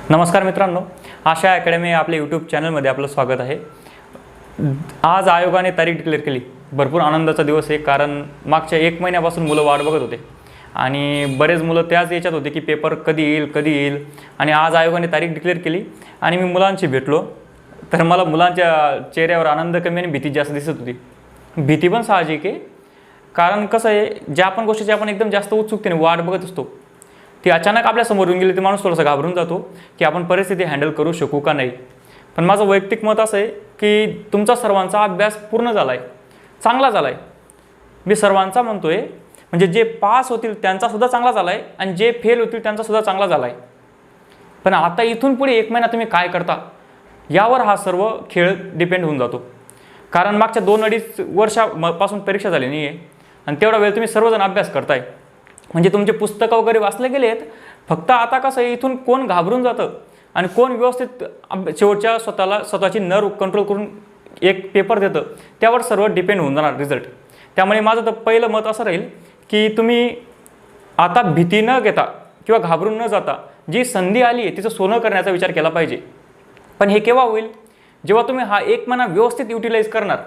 नमस्कार मित्रांनो, आशा अकॅडमी आपल्या यूट्यूब चॅनलमध्ये आपलं स्वागत आहे। आज आयोगाने तारीख डिक्लेअर केली। भरपूर आनंदाचा दिवस आहे, कारण मागच्या 1 महिन्यापासून मुलं वाट बघत होते आणि बरेच मुलं त्याच याच्यात होते की पेपर कधी येईल आणि आज आयोगाने तारीख डिक्लेअर केली आणि मी मुलांशी भेटलो तर मला मुलांच्या चेहऱ्यावर आनंद कमी आणि भीती जास्त दिसत होती। भीती पण साहजिक आहे, कारण कसं आहे, ज्या पण गोष्टीची आपण एकदम जास्त उत्सुकतेने वाट बघत असतो ती अचानक आपल्या समोर येऊन गेली तर माणूस थोडासा घाबरून जातो की आपण परिस्थिती हँडल करू शकू का नाही। पण माझं वैयक्तिक मत असं आहे की तुमचा सर्वांचा अभ्यास पूर्ण झाला आहे, चांगला झाला आहे। मी सर्वांचा म्हणतोय, म्हणजे जे पास होतील त्यांचासुद्धा चांगला झाला आहे आणि जे फेल होतील त्यांचासुद्धा चांगला झाला आहे। पण आता इथून पुढे 1 महिना तुम्ही काय करता यावर हा सर्व खेळ डिपेंड होऊन जातो। कारण मागच्या 2-2.5 वर्षापासून परीक्षा झाली नाही आहे आणि तेवढा वेळ तुम्ही सर्वजण अभ्यास करताय, म्हणजे तुमचे पुस्तकं वगैरे वाचले गेलेत। फक्त आता कसं आहे, इथून कोण घाबरून जातं आणि कोण व्यवस्थित शेवटच्या स्वतःची नर्व कंट्रोल करून एक पेपर देतं त्यावर सर्व डिपेंड होऊन जाणार रिझल्ट। त्यामुळे माझं तर पहिलं मत असं राहील की तुम्ही आता भीती न घेता किंवा घाबरून न जाता जी संधी आली आहे तिचं सोनं करण्याचा विचार केला पाहिजे। पण हे केव्हा होईल, जेव्हा तुम्ही हा 1 महिना व्यवस्थित युटिलाइज करणार,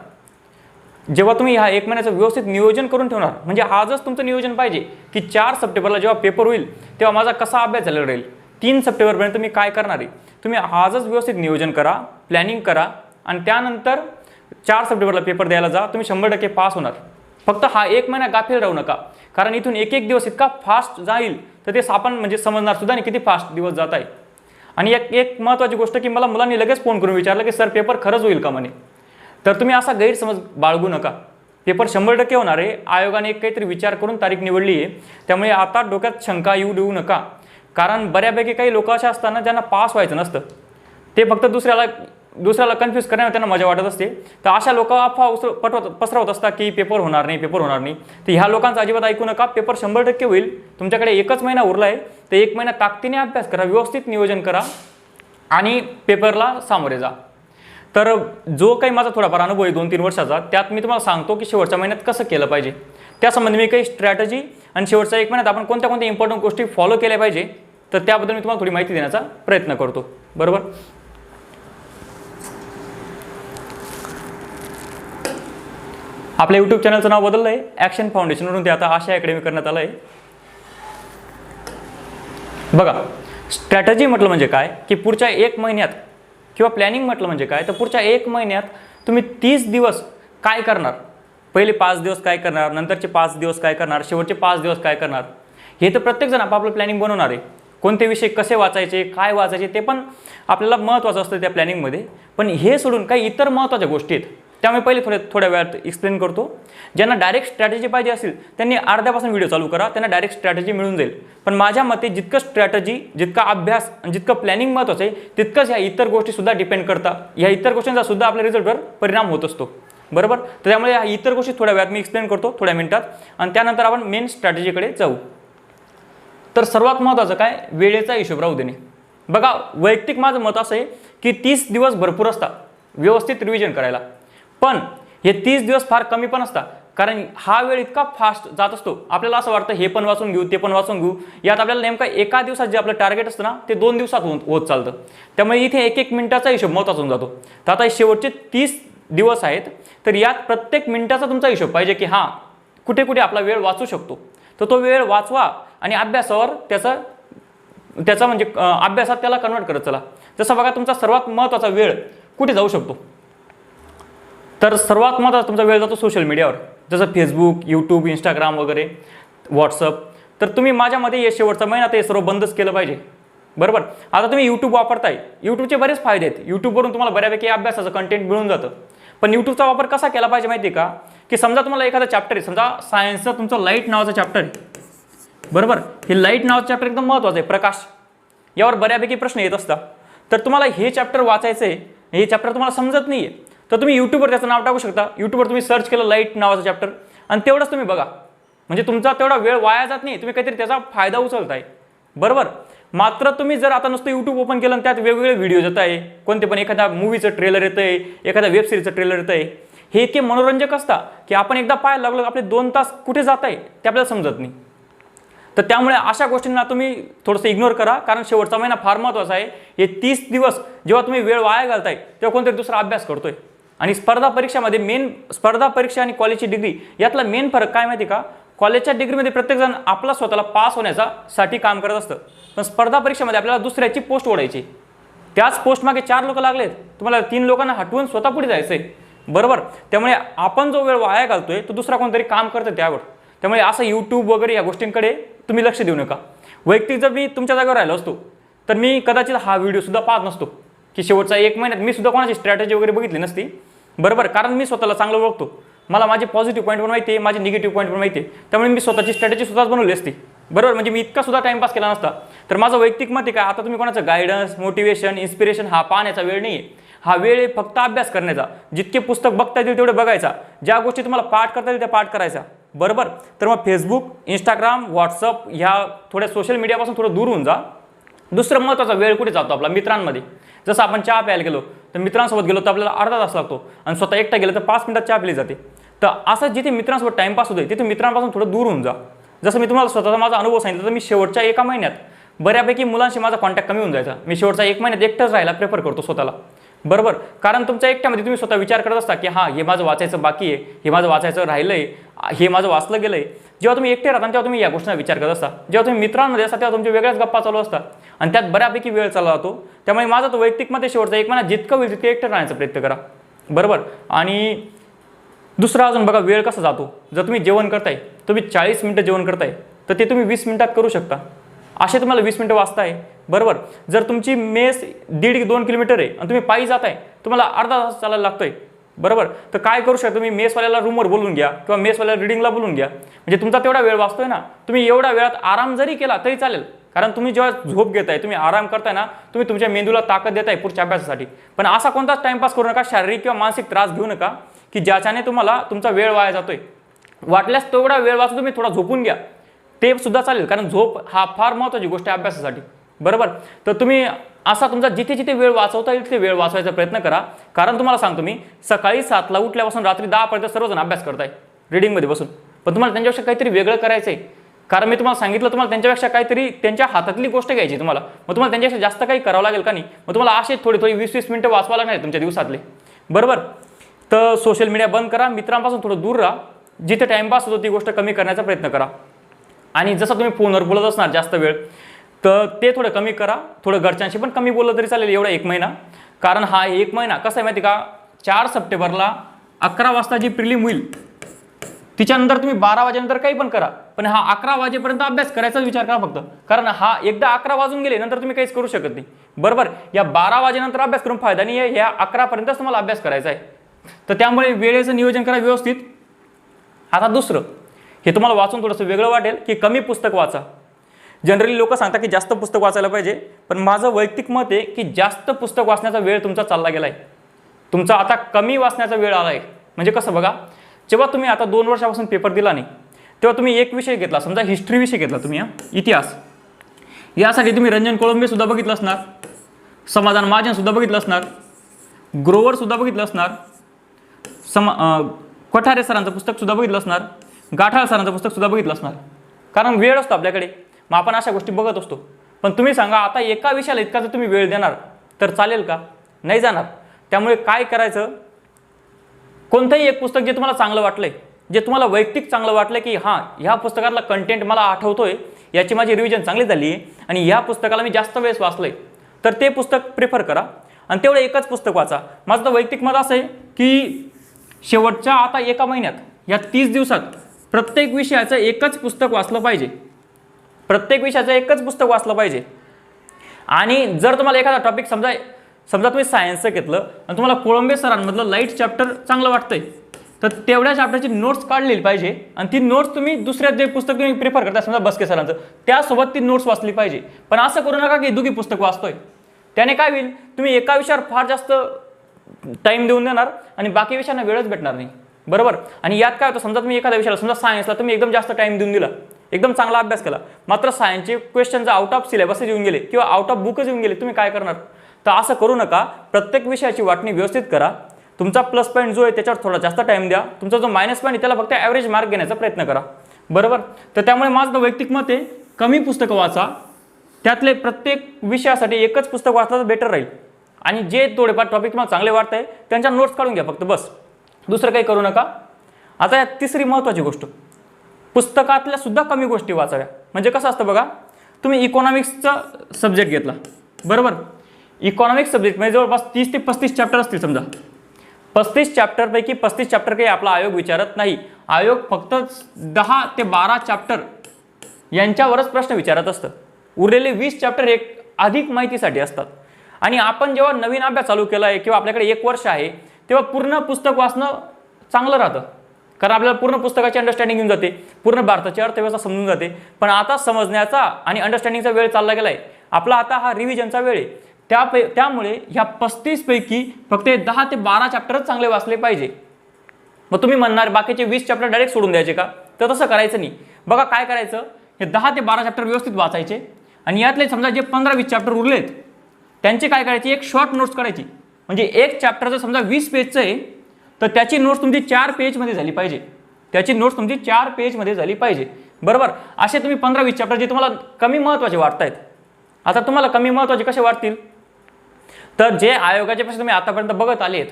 जेव्हा तुम्ही हा 1 महिन्याचं व्यवस्थित नियोजन करून ठेवणार। म्हणजे आजच तुमचं नियोजन पाहिजे की 4 सप्टेंबरला जेव्हा पेपर होईल तेव्हा माझा कसा अभ्यास झालेला राहील, 3 सप्टेंबरपर्यंत मी काय करणार आहे। तुम्ही आजच व्यवस्थित नियोजन करा, प्लॅनिंग करा आणि त्यानंतर 4 सप्टेंबरला पेपर द्यायला जा, तुम्ही 100% पास होणार। फक्त हा 1 महिना गाफील राहू नका, कारण इथून एक दिवस इतका फास्ट जाईल तर ते आपण म्हणजे समजणार सुद्धा नाही किती फास्ट दिवस जात आहे। आणि एक महत्त्वाची गोष्ट की मला मुलांनी लगेच फोन करून विचारलं की सर पेपर खरंच होईल का म्हणे। तर तुम्ही असा गैरसमज बाळगू नका, पेपर 100% होणार आहे। आयोगाने एक काहीतरी विचार करून तारीख निवडली आहे, त्यामुळे आता डोक्यात शंका येऊ देऊ नका। कारण बऱ्यापैकी काही लोक असे असताना ज्यांना पास व्हायचं नसतं, ते फक्त दुसऱ्याला कन्फ्यूज करण्यात त्यांना मजा वाटत असते। तर अशा लोक अफवा पसरवत असतात की पेपर होणार नाही। तर ह्या लोकांचं अजिबात ऐकू नका, पेपर 100% होईल। तुमच्याकडे 1च महिना उरला आहे, तर 1 महिना ताकदीने अभ्यास करा, व्यवस्थित नियोजन करा आणि पेपरला सामोरे जा। तर जो काही माझा थोडाफार अनुभव आहे 2-3 वर्षाचा, त्यात मी तुम्हाला सांगतो की शेवटच्या महिन्यात कसं केलं पाहिजे, त्यासंबंधी मी काही स्ट्रॅटजी आणि शेवटच्या 1 महिन्यात आपण कोणत्या इम्पॉर्टंट गोष्टी फॉलो केल्या पाहिजे तर त्याबद्दल मी तुम्हाला थोडी माहिती देण्याचा प्रयत्न करतो। बरोबर, आपल्या यूट्यूब चॅनलचं नाव बदललं आहे, ॲक्शन फाउंडेशनवरून ते आता आशा अकॅडमी करण्यात आलं आहे। बघा, स्ट्रॅटजी म्हटलं म्हणजे काय की पुढच्या 1 महिन्यात किंवा प्लॅनिंग म्हटलं म्हणजे काय तर पुढच्या 1 महिन्यात तुम्ही 30 दिवस काय करणार, पहिले 5 दिवस काय करणार, नंतरचे 5 दिवस काय करणार, शेवटचे 5 दिवस काय करणार, हे तर प्रत्येकजण आपापलं प्लॅनिंग बनवणार आहे। कोणते विषय कसे वाचायचे, काय वाचायचे ते पण आपल्याला महत्त्वाचं असतं त्या प्लॅनिंगमध्ये। पण हे सोडून काही इतर महत्त्वाच्या गोष्टी आहेत, त्यामुळे पहिले थोड्या वेळात एक्सप्लेन करतो। ज्यांना डायरेक्ट स्ट्रॅटेजी पाहिजे असेल त्यांनी अर्ध्यापासून व्हिडिओ चालू करा, त्यांना डायरेक्ट स्ट्रॅटेजी मिळून जाईल। पण माझ्या मते जितकं स्ट्रॅटेजी, जितका अभ्यास आणि जितकं प्लॅनिंग महत्त्वाचं आहे तितकंच ह्या इतर गोष्टीसुद्धा डिपेंड करतात। ह्या इतर गोष्टींचा सुद्धा आपल्या रिझल्टवर परिणाम होत असतो। बरोबर, तर त्यामुळे ह्या इतर गोष्टी थोड्या वेळात मी एक्सप्लेन करतो, थोड्या मिनिटात, आणि त्यानंतर आपण मेन स्ट्रॅटेजीकडे जाऊ। तर सर्वात महत्त्वाचं काय, वेळेचा हिशोब राहू देणे। बघा, वैयक्तिक माझं मत असं आहे की 30 दिवस भरपूर असतात व्यवस्थित रिव्हिजन करायला, पण हे 30 दिवस फार कमी पण असतात। कारण हा वेळ इतका फास्ट जात असतो, आपल्याला असं वाटतं हे पण वाचून घेऊ ते पण वाचून घेऊ, यात आपल्याला नेमका एका दिवसात जे आपलं टार्गेट असतं ना ते 2 दिवसात होत चालतं। त्यामुळे इथे 1-1 मिनिटाचा हिशोब महत्त्वाचा होऊन जातो। तर आता शेवटचे 30 दिवस आहेत, तर यात प्रत्येक मिनिटाचा तुमचा हिशोब पाहिजे की हां कुठे कुठे आपला वेळ वाचू शकतो, तर तो वेळ वाचवा आणि अभ्यासावर त्याचा म्हणजे अभ्यासात त्याला कन्वर्ट करत चला। जसं बघा, तुमचा सर्वात महत्त्वाचा वेळ कुठे जाऊ शकतो, तर सर्वात महत्त्वाचा तुमचा वेळ जातो सोशल मीडियावर, जसं फेसबुक, यूट्यूब, इंस्टाग्राम वगैरे, व्हॉट्सअप। तर तुम्ही माझ्यामध्ये हे शेवटचा महिना ते सर्व बंदच केलं पाहिजे। बरोबर, आता तुम्ही यूट्यूब वापरताय, यूट्यूबचे बरेच फायदे आहेत, यूट्यूबवरून तुम्हाला बऱ्यापैकी अभ्यासाचं कंटेंट मिळून जातं। पण यूट्यूबचा वापर कसा केला पाहिजे माहिती आहे का, की समजा तुम्हाला एखादा चॅप्टर आहे, समजा सायन्सचा तुमचा लाईट नावाचा चॅप्टर आहे, बरोबर, हे लाईट नावाचं चॅप्टर एकदम महत्त्वाचं आहे, प्रकाश, यावर बऱ्यापैकी प्रश्न येत असतात। तर तुम्हाला हे चॅप्टर वाचायचं आहे, हे चॅप्टर तुम्हाला समजत नाही आहे, तर तुम्ही यूट्यूबवर त्याचं नाव टाकू शकता। यूट्यूबवर तुम्ही सर्च केलं लाईट नावाचं चॅप्टर आणि तेवढंच तुम्ही बघा, म्हणजे तुमचा तेवढा वेळ वाया जात नाही, तुम्ही काहीतरी त्याचा फायदा उचलताय। बरोबर, मात्र तुम्ही जर आता नुसतं यूट्यूब ओपन केलं आणि त्यात वेगवेगळे व्हिडिओज येत आहे, कोणते पण एखाद्या मूवीचं ट्रेलर येतं आहे, एखाद्या वेब सिरीजचं ट्रेलर येतं आहे, हे इतके मनोरंजक असतात की आपण एकदा पाहायला लागलो आपले 2 तास कुठे जात आहे ते आपल्याला समजत नाही। तर त्यामुळे अशा गोष्टींना तुम्ही थोडंसं इग्नोर करा, कारण शेवटचा महिना फार महत्त्वाचा आहे. हे 30 दिवस जेव्हा तुम्ही वेळ वाया घालताय तेव्हा कोणतरी दुसरा अभ्यास करतोय. आणि स्पर्धा परीक्षामध्ये मेन स्पर्धा परीक्षा आणि कॉलेजची डिग्री यातला मेन फरक काय माहिती का? कॉलेजच्या डिग्रीमध्ये प्रत्येकजण आपला स्वतःला पास होण्यासाठी काम करत असतं, पण स्पर्धा परीक्षेमध्ये आपल्याला दुसऱ्याची पोस्ट ओढायची. त्याच पोस्ट मागे 4 लोक लागलेत, तुम्हाला 3 लोकांना हटवून स्वतः पुढे जायचंय. बरोबर. त्यामुळे आपण जो वेळ वाया घालतोय तो दुसरा कोणतरी काम करतं त्यावर. त्यामुळे असं यूट्यूब वगैरे या गोष्टींकडे तुम्ही लक्ष देऊ नका. वैयक्तिक जर मी तुमच्या जागेवर राहिलो असतो तर मी कदाचित हा व्हिडिओ सुद्धा पाहत नसतो, की शेवटचा 1 महिन्यात मी सुद्धा कोणाची स्ट्रॅटेजी वगैरे बघितली नसती. बरोबर. कारण मी स्वतःला चांगलं ओळखतो, मला माझे पॉझिटिव्ह पॉईंट पण माहिती आहे, माझे निगेटिव्ह पॉईंट पण माहिती आहे. त्यामुळे मी स्वतःची स्ट्रॅटेजी स्वतःच बनवली असती. बरोबर. म्हणजे मी इतका सुद्धा टाइमपास केला नसता. तर माझं वैयक्तिक मत आहे काय, आता तुम्ही कोणाचं गायडन्स, मोटिवेशन, इन्स्पिरेशन हा पाहण्याचा वेळ नाही आहे. हा वेळ आहे फक्त अभ्यास करण्याचा. जितके पुस्तक बघता येतील तेवढे बघायचा, ज्या गोष्टी तुम्हाला पाठ करता येईल त्या पाठ करायचा. बरोबर. तर मग फेसबुक, इंस्टाग्राम, व्हॉट्सअप ह्या थोड्या सोशल मीडियापासून थोडं दूर होऊन जा. दुसरं महत्त्वाचा वेळ कुठे जातो आपला? मित्रांमध्ये. जसं आपण चहा प्यायला गेलो तर मित्रांसोबत गेलो तर आपल्याला अर्धा तास लागतो, आणि स्वतः एकटा गेलं तर 5 मिनिटात चहा पिली जाते. तर असं जिथे मित्रांसोबत टाइमपास होतोय तिथे मित्रांपासून थोडं दूर होऊन जा. जसं मी तुम्हाला स्वतःचा माझा अनुभव सांगितलं, तर मी शेवटच्या 1 महिन्यात बऱ्यापैकी मुलांशी माझा कॉन्टॅक्ट कमी होऊन जायचा. मी शेवटचा 1 महिन्यात एकटाच राहायला प्रेफर करतो स्वतःला. बरोबर. कारण तुमच्या एकट्यामध्ये तुम्ही स्वतः विचार करत असता की हां, हे माझं वाचायचं बाकी आहे, हे माझं वाचायचं राहिलंय, हे माझं वाचलं गेलंय. जेव्हा तुम्ही एकटे राहता तेव्हा तुम्ही या गोष्टींना विचार करत असता. जेव्हा तुम्ही मित्रांमध्ये असता तेव्हा तुमच्या वेगळ्याच गप्पा चालू असतात, आणि त्यात बऱ्यापैकी वेळ चालला जातो. त्यामुळे माझं तो वैयक्तिक मत शेवटचा 1 महिना जितकं होईल तितकं एकटं राहण्याचा प्रयत्न करा. बरोबर. आणि दुसरं अजून बघा वेळ कसा जातो. जर तुम्ही जेवण करताय, तुम्ही 40 मिनिटं जेवण करताय तर ते तुम्ही 20 मिनिटात करू शकता. असे तुम्हाला 20 मिनिटं वाचताय. बरोबर. जर तुमची मेस 1.5-2 किलोमीटर आहे आणि तुम्ही पायी जाताय, तुम्हाला अर्धा तास चालायला लागतोय. बरोबर. तर काय करू शकता तुम्ही? मेसवाल्याला रूमवर बोलून घ्या किंवा मेसवाल्याला रिडिंगला बोलून घ्या. म्हणजे तुमचा तेवढा वेळ वाचतोय ना. तुम्ही एवढ्या वेळात आराम जरी केला तरी चालेल, कारण तुम्ही जेव्हा झोप घेताय, तुम्ही आराम करताय ना, तुम्ही तुमच्या मेंदूला ताकद देताय पुढच्या अभ्यासासाठी. पण असा कोणताच टाइमपास करू नका, शारीरिक किंवा मानसिक त्रास घेऊ नका की ज्याच्याने तुम्हाला तुमचा वेळ वाया जातोय. वाटल्यास तेवढा वेळ वाचून तुम्ही थोडा झोपून घ्या, ते सुद्धा चालेल, कारण झोप हा फार महत्त्वाची गोष्ट आहे अभ्यासासाठी. बरोबर. तर तुम्ही असा तुमचा जिथे जिथे वेळ वाचवता येईल तिथे वेळ वाचवायचा प्रयत्न करा. कारण तुम्हाला सांगतो मी, सकाळी 7ला उठल्यापासून रात्री 10 पर्यंत सर्वजण अभ्यास करताय रिडिंगमध्ये बसून, पण तुम्हाला त्यांच्यापेक्षा काहीतरी वेगळं करायचं आहे. कारण मी तुम्हाला सांगितलं, तुम्हाला त्यांच्यापेक्षा काहीतरी त्यांच्या हातातली गोष्ट घ्यायची तुम्हाला. मग तुम्हाला त्यांच्यापेक्षा जास्त काही करावं लागेल का नाही? मग तुम्हाला असे थोडी 20-20 मिनिटं वाचवा लागणार तुमच्या दिवसातले. बरोबर. तर सोशल मीडिया बंद करा, मित्रांपासून थोडं दूर राहा, जिथे टाइमपास होतो ती गोष्ट कमी करण्याचा प्रयत्न करा. आणि जसं तुम्ही फोनवर बोलत असणार जास्त वेळ, तर ते थोडं कमी करा. थोडं घरच्यांशी पण कमी बोललं तरी चालेल एवढा 1 महिना. कारण हा 1 महिना कसा आहे माहिती का, 4 सप्टेंबरला 11 वाजता जी प्रिलिम होईल तिच्यानंतर तुम्ही 12 वाजेनंतर काही पण करा, पण हा 11 वाजेपर्यंत अभ्यास करायचा विचार करा फक्त. कारण हा एकदा 11 वाजून गेले नंतर तुम्ही काहीच करू शकत नाही. बरोबर. या 12 वाजेनंतर अभ्यास करून फायदा नाही आहे, ह्या 11 पर्यंतच तुम्हाला अभ्यास करायचा आहे. तर त्यामुळे वेळेचं नियोजन करा व्यवस्थित. आता दुसरं, हे तुम्हाला वाचून थोडंसं वेगळं वाटेल की कमी पुस्तक वाचा. जनरली लोक सांगतात की जास्त पुस्तक वाचायला पाहिजे, पण माझं वैयक्तिक मत आहे की जास्त पुस्तक वाचण्याचा वेळ तुमचा चालला गेला आहे. तुमचा आता कमी वाचण्याचा वेळ आला आहे. म्हणजे कसं बघा, जेव्हा तुम्ही आता 2 वर्षापासून पेपर दिला नाही, तेव्हा तुम्ही एक विषय घेतला, समजा हिस्ट्री विषय घेतला तुम्ही, इतिहास. यासाठी तुम्ही रंजन कोळंबे सुद्धा बघितलं असणार, समाधान महाजन सुद्धा बघितलं असणार, ग्रोवर सुद्धा बघितलं असणार, कोठारे सरांचं पुस्तक सुद्धा बघितलं असणार, गाठाळ सरांचं पुस्तक सुद्धा बघितलं असणार. कारण वेळ असतो आपल्याकडे, मग आपण अशा गोष्टी बघत असतो. पण तुम्ही सांगा, आता एका विषयाला इतका जर तुम्ही वेळ देणार तर चालेल का? नाही जाणार. त्यामुळे काय करायचं, कोणतंही एक पुस्तक जे तुम्हाला चांगलं वाटलंय, जे तुम्हाला वैयक्तिक चांगलं वाटलं की हां, ह्या पुस्तकातला कंटेंट मला आठवतोय, याची माझी रिव्हिजन चांगली झाली आहे आणि ह्या पुस्तकाला मी जास्त वेळेस वाचलंय, तर ते पुस्तक प्रिफर करा आणि तेवढं एकच पुस्तक वाचा. माझं तर वैयक्तिक मत असं आहे की शेवटच्या आता 1 महिन्यात, या 30 दिवसात प्रत्येक विषयाचं एकच पुस्तक वाचलं पाहिजे. प्रत्येक विषयाचं एकच पुस्तक वाचलं पाहिजे. आणि जर तुम्हाला एखादा टॉपिक समजा तुम्ही सायन्सचं घेतलं आणि तुम्हाला कोळंबे सरांमधलं लाईट चॅप्टर चांगलं वाटतंय, तर तेवढ्या चॅप्टरची नोट्स काढलेली पाहिजे आणि ती नोट्स तुम्ही दुसऱ्या जे पुस्तक तुम्ही प्रिफर करता, समजा बस्के सरांचं, त्यासोबत ती नोट्स वाचली पाहिजे. पण असं करू नका की दुगी पुस्तक वाचतोय. त्याने काय होईल, तुम्ही एका विषयावर फार जास्त टाइम देऊन देणार आणि बाकी विषयांना वेळच भेटणार नाही. बरोबर. आणि यात काय होतं, समजा तुम्ही एखाद्या विषयाला, समजा सायन्सला तुम्ही एकदम जास्त टाइम देऊन दिला, एकदम चांगला अभ्यास केला, मात्र सायन्सचे क्वेश्चन आउट ऑफ सिलेबसच येऊन गेले किंवा आउट ऑफ बुकच येऊन गेले, तुम्ही काय करणार? तर असं करू नका. प्रत्येक विषयाची वाटणी व्यवस्थित करा. तुमचा प्लस पॉईंट जो आहे त्याच्यावर थोडा जास्त टाइम द्या, तुमचा जो मायनस पॉईंट आहे त्याला फक्त ॲव्हरेज मार्क घेण्याचा प्रयत्न करा. बरोबर. तर त्यामुळे माझं वैयक्तिक मत आहे कमी पुस्तकं वाचा, त्यातले प्रत्येक विषयासाठी एकच पुस्तक वाचलं तर बेटर राहील. आणि जे थोडेफार टॉपिक तुम्हाला चांगले वाटत आहे त्यांच्या नोट्स काढून घ्या फक्त, बस, दुसरं काही करू नका. आता यात तिसरी महत्त्वाची गोष्ट, पुस्तकातल्या सुद्धा कमी गोष्टी वाचाव्या. म्हणजे कसं असतं बघा, तुम्ही इकॉनॉमिक्सचा सब्जेक्ट घेतला, बरोबर, इकॉनॉमिक्स सब्जेक्टमध्ये जवळपास 30 ते 35 चॅप्टर असतील. समजा 35 चॅप्टरपैकी 35 चॅप्टर काही आपला आयोग विचारत नाही. आयोग फक्त 10 ते 12 चॅप्टर यांच्यावरच प्रश्न विचारत असतं. उरलेले 20 चॅप्टर एक अधिक माहितीसाठी असतात. आणि आपण जेव्हा नवीन अभ्यास चालू केला आहे किंवा आपल्याकडे 1 वर्ष आहे तेव्हा पूर्ण पुस्तक वाचणं चांगलं राहतं, कारण आपल्याला पूर्ण पुस्तकाची अंडरस्टँडिंग येऊन जाते, पूर्ण भारताची अर्थव्यवस्था समजून जाते. पण आता समजण्याचा आणि अंडरस्टँडिंगचा वेळ चालला गेला आहे आपला, आता हा रिव्हिजनचा वेळ आहे. त्यामुळे ह्या 35 पैकी फक्त 10 ते 12 चॅप्टरच चांगले वाचले पाहिजे. मग तुम्ही म्हणणार बाकीचे 20 चॅप्टर डायरेक्ट सोडून द्यायचे का? तर तसं करायचं नाही. बघा काय करायचं, हे 10 ते 12 चॅप्टर व्यवस्थित वाचायचे आणि यातले समजा जे 15-20 चॅप्टर उरलेत त्यांची काय करायची, एक शॉर्ट नोट्स करायची. म्हणजे एक चॅप्टर जर समजा 20 पेजचं आहे तर त्याची नोट्स तुमची 4 पेजमध्ये झाली पाहिजे. त्याची नोट्स तुमची 4 पेजमध्ये झाली पाहिजे, बरोबर. असे तुम्ही 15-20 चॅप्टर जे तुम्हाला कमी महत्त्वाचे वाटत आहेत. आता तुम्हाला कमी महत्त्वाचे कसे वाटतील, तर जे आयोगाचे प्रश्न तुम्ही आतापर्यंत बघत आले आहेत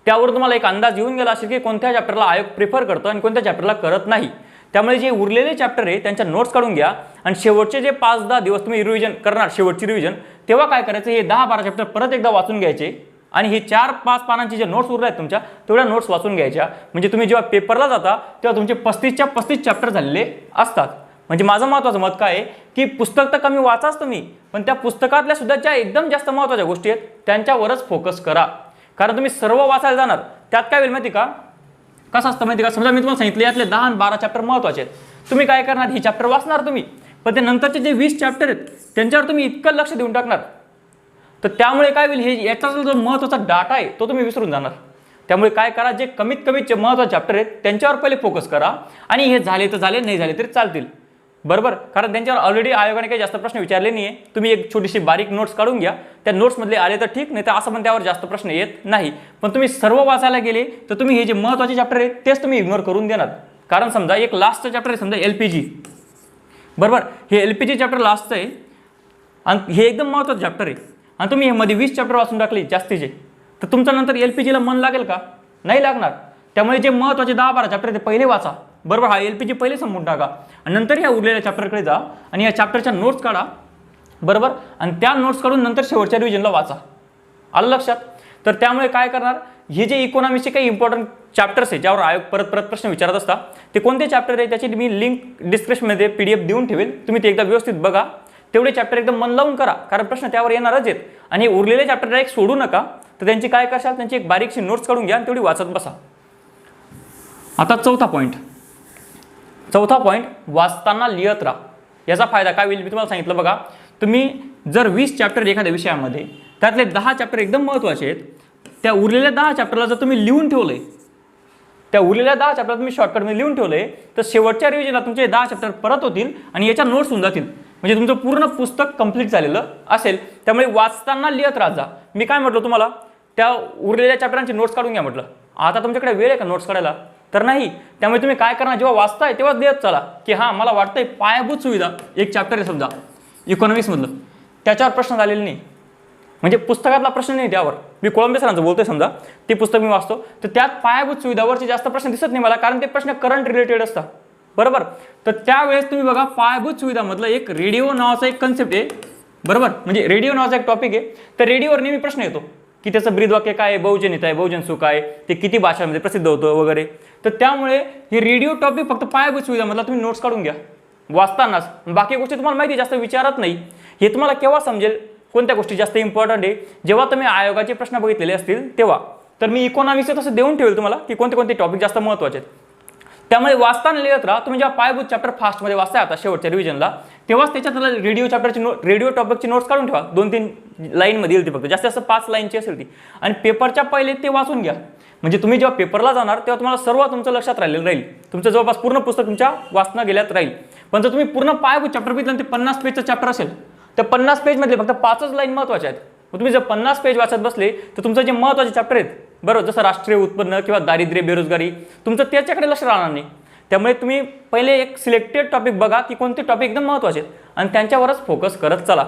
त्यावर तुम्हाला एक अंदाज येऊन गेला असेल की कोणत्या चॅप्टरला आयोग प्रिफर करतो आणि कोणत्या चॅप्टरला करत नाही. त्यामुळे जे उरलेले चॅप्टर आहे त्यांच्या नोट्स काढून घ्या आणि शेवटचे जे 5-10 दिवस तुम्ही रिव्हिजन करणार, शेवटची रिव्हिजन, तेव्हा काय करायचं, हे 10-12 चॅप्टर परत एकदा वाचून घ्यायचे आणि हे 4-5 पानांचे जे नोट्स उरले आहेत तुमच्या तेवढ्या नोट्स वाचून घ्यायच्या. म्हणजे तुम्ही जेव्हा पेपरला जाता तेव्हा तुमचे 35च्या 35 चॅप्टर झालेले असतात. म्हणजे माझं महत्त्वाचं मत काय आहे की पुस्तक तर कमी वाचाच तुम्ही, पण त्या पुस्तकातल्या सुद्धा ज्या एकदम जास्त महत्त्वाच्या गोष्टी आहेत त्यांच्यावरच फोकस करा. कारण तुम्ही सर्व वाचायला जाणार त्यात काय होईल माहिती का, कसं असतं माहिती का, समजा मी तुम्हाला सांगितलं यातले 10 आणि 12 चॅप्टर महत्त्वाचे आहेत, तुम्ही काय करणार, ही चॅप्टर वाचणार तुम्ही, पण ते नंतरचे जे 20 चॅप्टर आहेत त्यांच्यावर तुम्ही इतकं लक्ष देऊन टाकणार तर त्यामुळे काय होईल, हे याचा जो महत्त्वाचा डाटा आहे तो तुम्ही विसरून जाणार. त्यामुळे काय करा, जे कमीत कमी महत्त्वाचे चॅप्टर आहेत त्यांच्यावर पहिले फोकस करा आणि हे झाले तर झाले, नाही झाले तरी चालतील, बरोबर. कारण त्यांच्यावर ऑलरेडी आयोगाने काही जास्त प्रश्न विचारले नाही आहे. तुम्ही एक छोटीशी बारीक नोट्स काढून घ्या, त्या नोट्समधले आले तर ठीक, नाही तर असं पण त्यावर जास्त प्रश्न येत नाही. पण तुम्ही सर्व वाचायला गेले तर तुम्ही हे जे महत्त्वाचे चॅप्टर आहेत तेच तुम्ही इग्नोर करून देणार. कारण समजा एक लास्टचं चॅप्टर आहे, समजा LPG, बरोबर, हे LPG चॅप्टर लास्टचं आहे आणि हे एकदम महत्त्वाचं चॅप्टर आहे आणि तुम्ही हे मध्ये 20 चॅप्टर वाचून टाकले जास्तीचे, तर तुमच्या नंतर LPGला मन लागेल का? नाही लागणार. त्यामुळे जे महत्त्वाचे 10-12 चॅप्टर ते पहिले वाचा, बरोबर. हा LPG पहिले संपवून टाका आणि नंतर या उरलेल्या चॅप्टरकडे जा आणि या चॅप्टरच्या नोट्स काढा, बरोबर. आणि त्या नोट्स काढून नंतर शेवटच्या रिव्हिजनला वाचा. आलं लक्षात? तर त्यामुळे काय करणार, हे जे इकॉनॉमिक्सचे काही इम्पॉर्टंट चॅप्टर्स आहे ज्यावर आयोग परत परत प्रश्न विचारत असतात ते कोणते चॅप्टर आहे त्याची मी लिंक डिस्क्रिप्शनमध्ये PDF देऊन ठेवेल, तुम्ही ते एकदा व्यवस्थित बघा. तेवढे चॅप्टर एकदम मन लावून करा, कारण प्रश्न त्यावर येणारच आहेत. आणि उरलेले चॅप्टर डायरेक्ट सोडू नका, तर त्यांची काय करशाल, त्यांची एक बारीकशी नोट्स काढून घ्या आणि तेवढी वाचत बसा. आता चौथा पॉईंट, वाचताना लिहत राहा. याचा फायदा काय होईल मी तुम्हाला सांगितलं बघा. तुम्ही जर 20 चॅप्टर एखाद्या विषयामध्ये त्यातले 10 चॅप्टर एकदम महत्त्वाचे आहेत, त्या उरलेल्या 10 चॅप्टरला जर तुम्ही लिहून ठेवलंय, त्या उरलेल्या 10 चॅप्टर तुम्ही शॉर्टकटमध्ये लिहून ठेवलंय, तर शेवटच्या रिव्हिजनला तुमचे 10 चॅप्टर परत होतील आणि याच्या नोट्स होऊन जातील. म्हणजे तुमचं पूर्ण पुस्तक कंप्लीट झालेलं असेल. त्यामुळे वाचताना लिहत राहा. मी काय म्हटलं तुम्हाला, त्या उरलेल्या चॅप्टरांची नोट्स काढून घ्या म्हटलं. आता तुमच्याकडे वेळ आहे का नोट्स काढायला? तर नाही. त्यामुळे तुम्ही काय करणार, जेव्हा वाचताय तेव्हाच लिहत चला की हां मला वाटतंय पायाभूत सुविधा, एक चॅप्टर आहे समजा इकॉनॉमिक्समधलं, त्याच्यावर प्रश्न झालेले नाही, म्हणजे पुस्तकातला प्रश्न नाही त्यावर. मी कोळंबे सरांचं बोलतोय समजा, ते पुस्तक मी वाचतो तर त्यात पायाभूत सुविधावरचे जास्त प्रश्न दिसत नाही मला, कारण ते प्रश्न करंट रिलेटेड असतात, बरोबर. तर त्यावेळेस तुम्ही बघा पायाभूत सुविधामधलं एक रेडिओ नावाचा एक कन्सेप्ट आहे, बरोबर. म्हणजे रेडिओ नावाचा एक टॉपिक आहे. तर रेडिओवर नेहमी प्रश्न येतो की त्याचं ब्रीदवाक्य काय आहे, बहुजनित आहे, बहुजन सुख आहे, ते किती भाषांमध्ये प्रसिद्ध होतं वगैरे. तर त्यामुळे हे रेडिओ टॉपिक फक्त पायाभूत सुविधामधला तुम्ही नोट्स काढून घ्या वाचतानाच. बाकी गोष्टी तुम्हाला माहिती जास्त विचारत नाही. हे तुम्हाला केव्हा समजेल कोणत्या गोष्टी जास्त इम्पॉर्टंट आहे, जेव्हा तुम्ही आयोगाचे प्रश्न बघितलेले असतील तेव्हा. तर मी इकॉनॉमिक्सचं तसं देऊन ठेवेल तुम्हाला की कोणते कोणते टॉपिक जास्त महत्त्वाचे आहेत. त्यामुळे वाचताना लिहत राहा. तुम्ही जेव्हा पायाभूत चॅप्टर फास्टमध्ये वाचताय आता शेवटच्या रिव्हिजनला, तेव्हाच त्याच्यात रेडिओ टॉपिकची नोट्स काढून ठेवा. 2-3 लाईनमध्ये येईल ती, फक्त जास्त 5 लाईनची असेल ती. आणि पेपरच्या पहिले ते वाचून घ्या. म्हणजे तुम्ही जेव्हा पेपरला जाणार तेव्हा तुम्हाला सर्व तुमचं लक्षात राहिलेलं राहील. तुमचं जवळपास पूर्ण पुस्तक तुमच्या वाचना गेल्यात राहील. पण जर तुम्ही पूर्ण पायाभूत चॅप्टर बघितलं ते 50 पेजचं चॅप्टर असेल, तर 50 पेजमधले फक्त 5च लाईन महत्त्वाच्या आहेत. मग तुम्ही जर 50 पेज वाचत बसले तर तुमचं जे महत्त्वाचे चॅप्टर आहेत, बरोबर, जसं राष्ट्रीय उत्पन्न किंवा दारिद्र्य बेरोजगारी, तुमचं त्याच्याकडे लक्ष राहणार नाही. त्यामुळे तुम्ही पहिले एक सिलेक्टेड टॉपिक बघा की कोणते टॉपिक एकदम महत्त्वाचे आहेत आणि त्यांच्यावरच फोकस करत चला.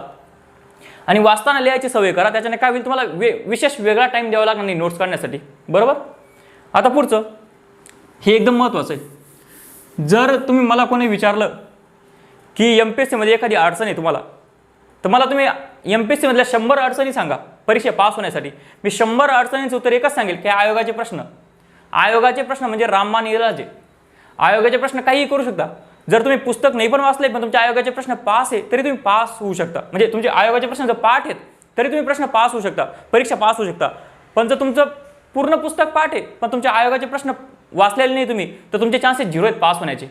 आणि वाचताना लिहायची सवय करा. त्याच्याने काय होईल, तुम्हाला विशेष वेगळा टाईम द्यावा लागणार नाही नोट्स काढण्यासाठी. बरोबर. आता पुढचं हे एकदम महत्त्वाचं आहे. जर तुम्ही मला कोणी विचारलं की MPSC मध्ये एखादी अडचण आहे तुम्हाला, तर मला तुम्ही MPSC मधल्या 100 अडचणी सांगा परीक्षा पास होण्यासाठी. मी 100 अडचणींचं उत्तर एकच सांगेल की आयोगाचे प्रश्न म्हणजे रामबाण इलाज आहे. आयोगाचे प्रश्न काहीही करू शकता. जर तुम्ही पुस्तक नाही पण वाचले पण तुमचे आयोगाचे प्रश्न पास आहे तरी तुम्ही पास होऊ शकता. म्हणजे तुमचे आयोगाचे प्रश्न जर पाठ आहेत तरी तुम्ही प्रश्न पास होऊ शकता, परीक्षा पास होऊ शकता. पण जर तुमचं पूर्ण पुस्तक पाठ आहे पण तुमचे आयोगाचे प्रश्न वाचलेले नाही तुम्ही, तर तुमचे चान्सेस 0 आहेत पास होण्याचे.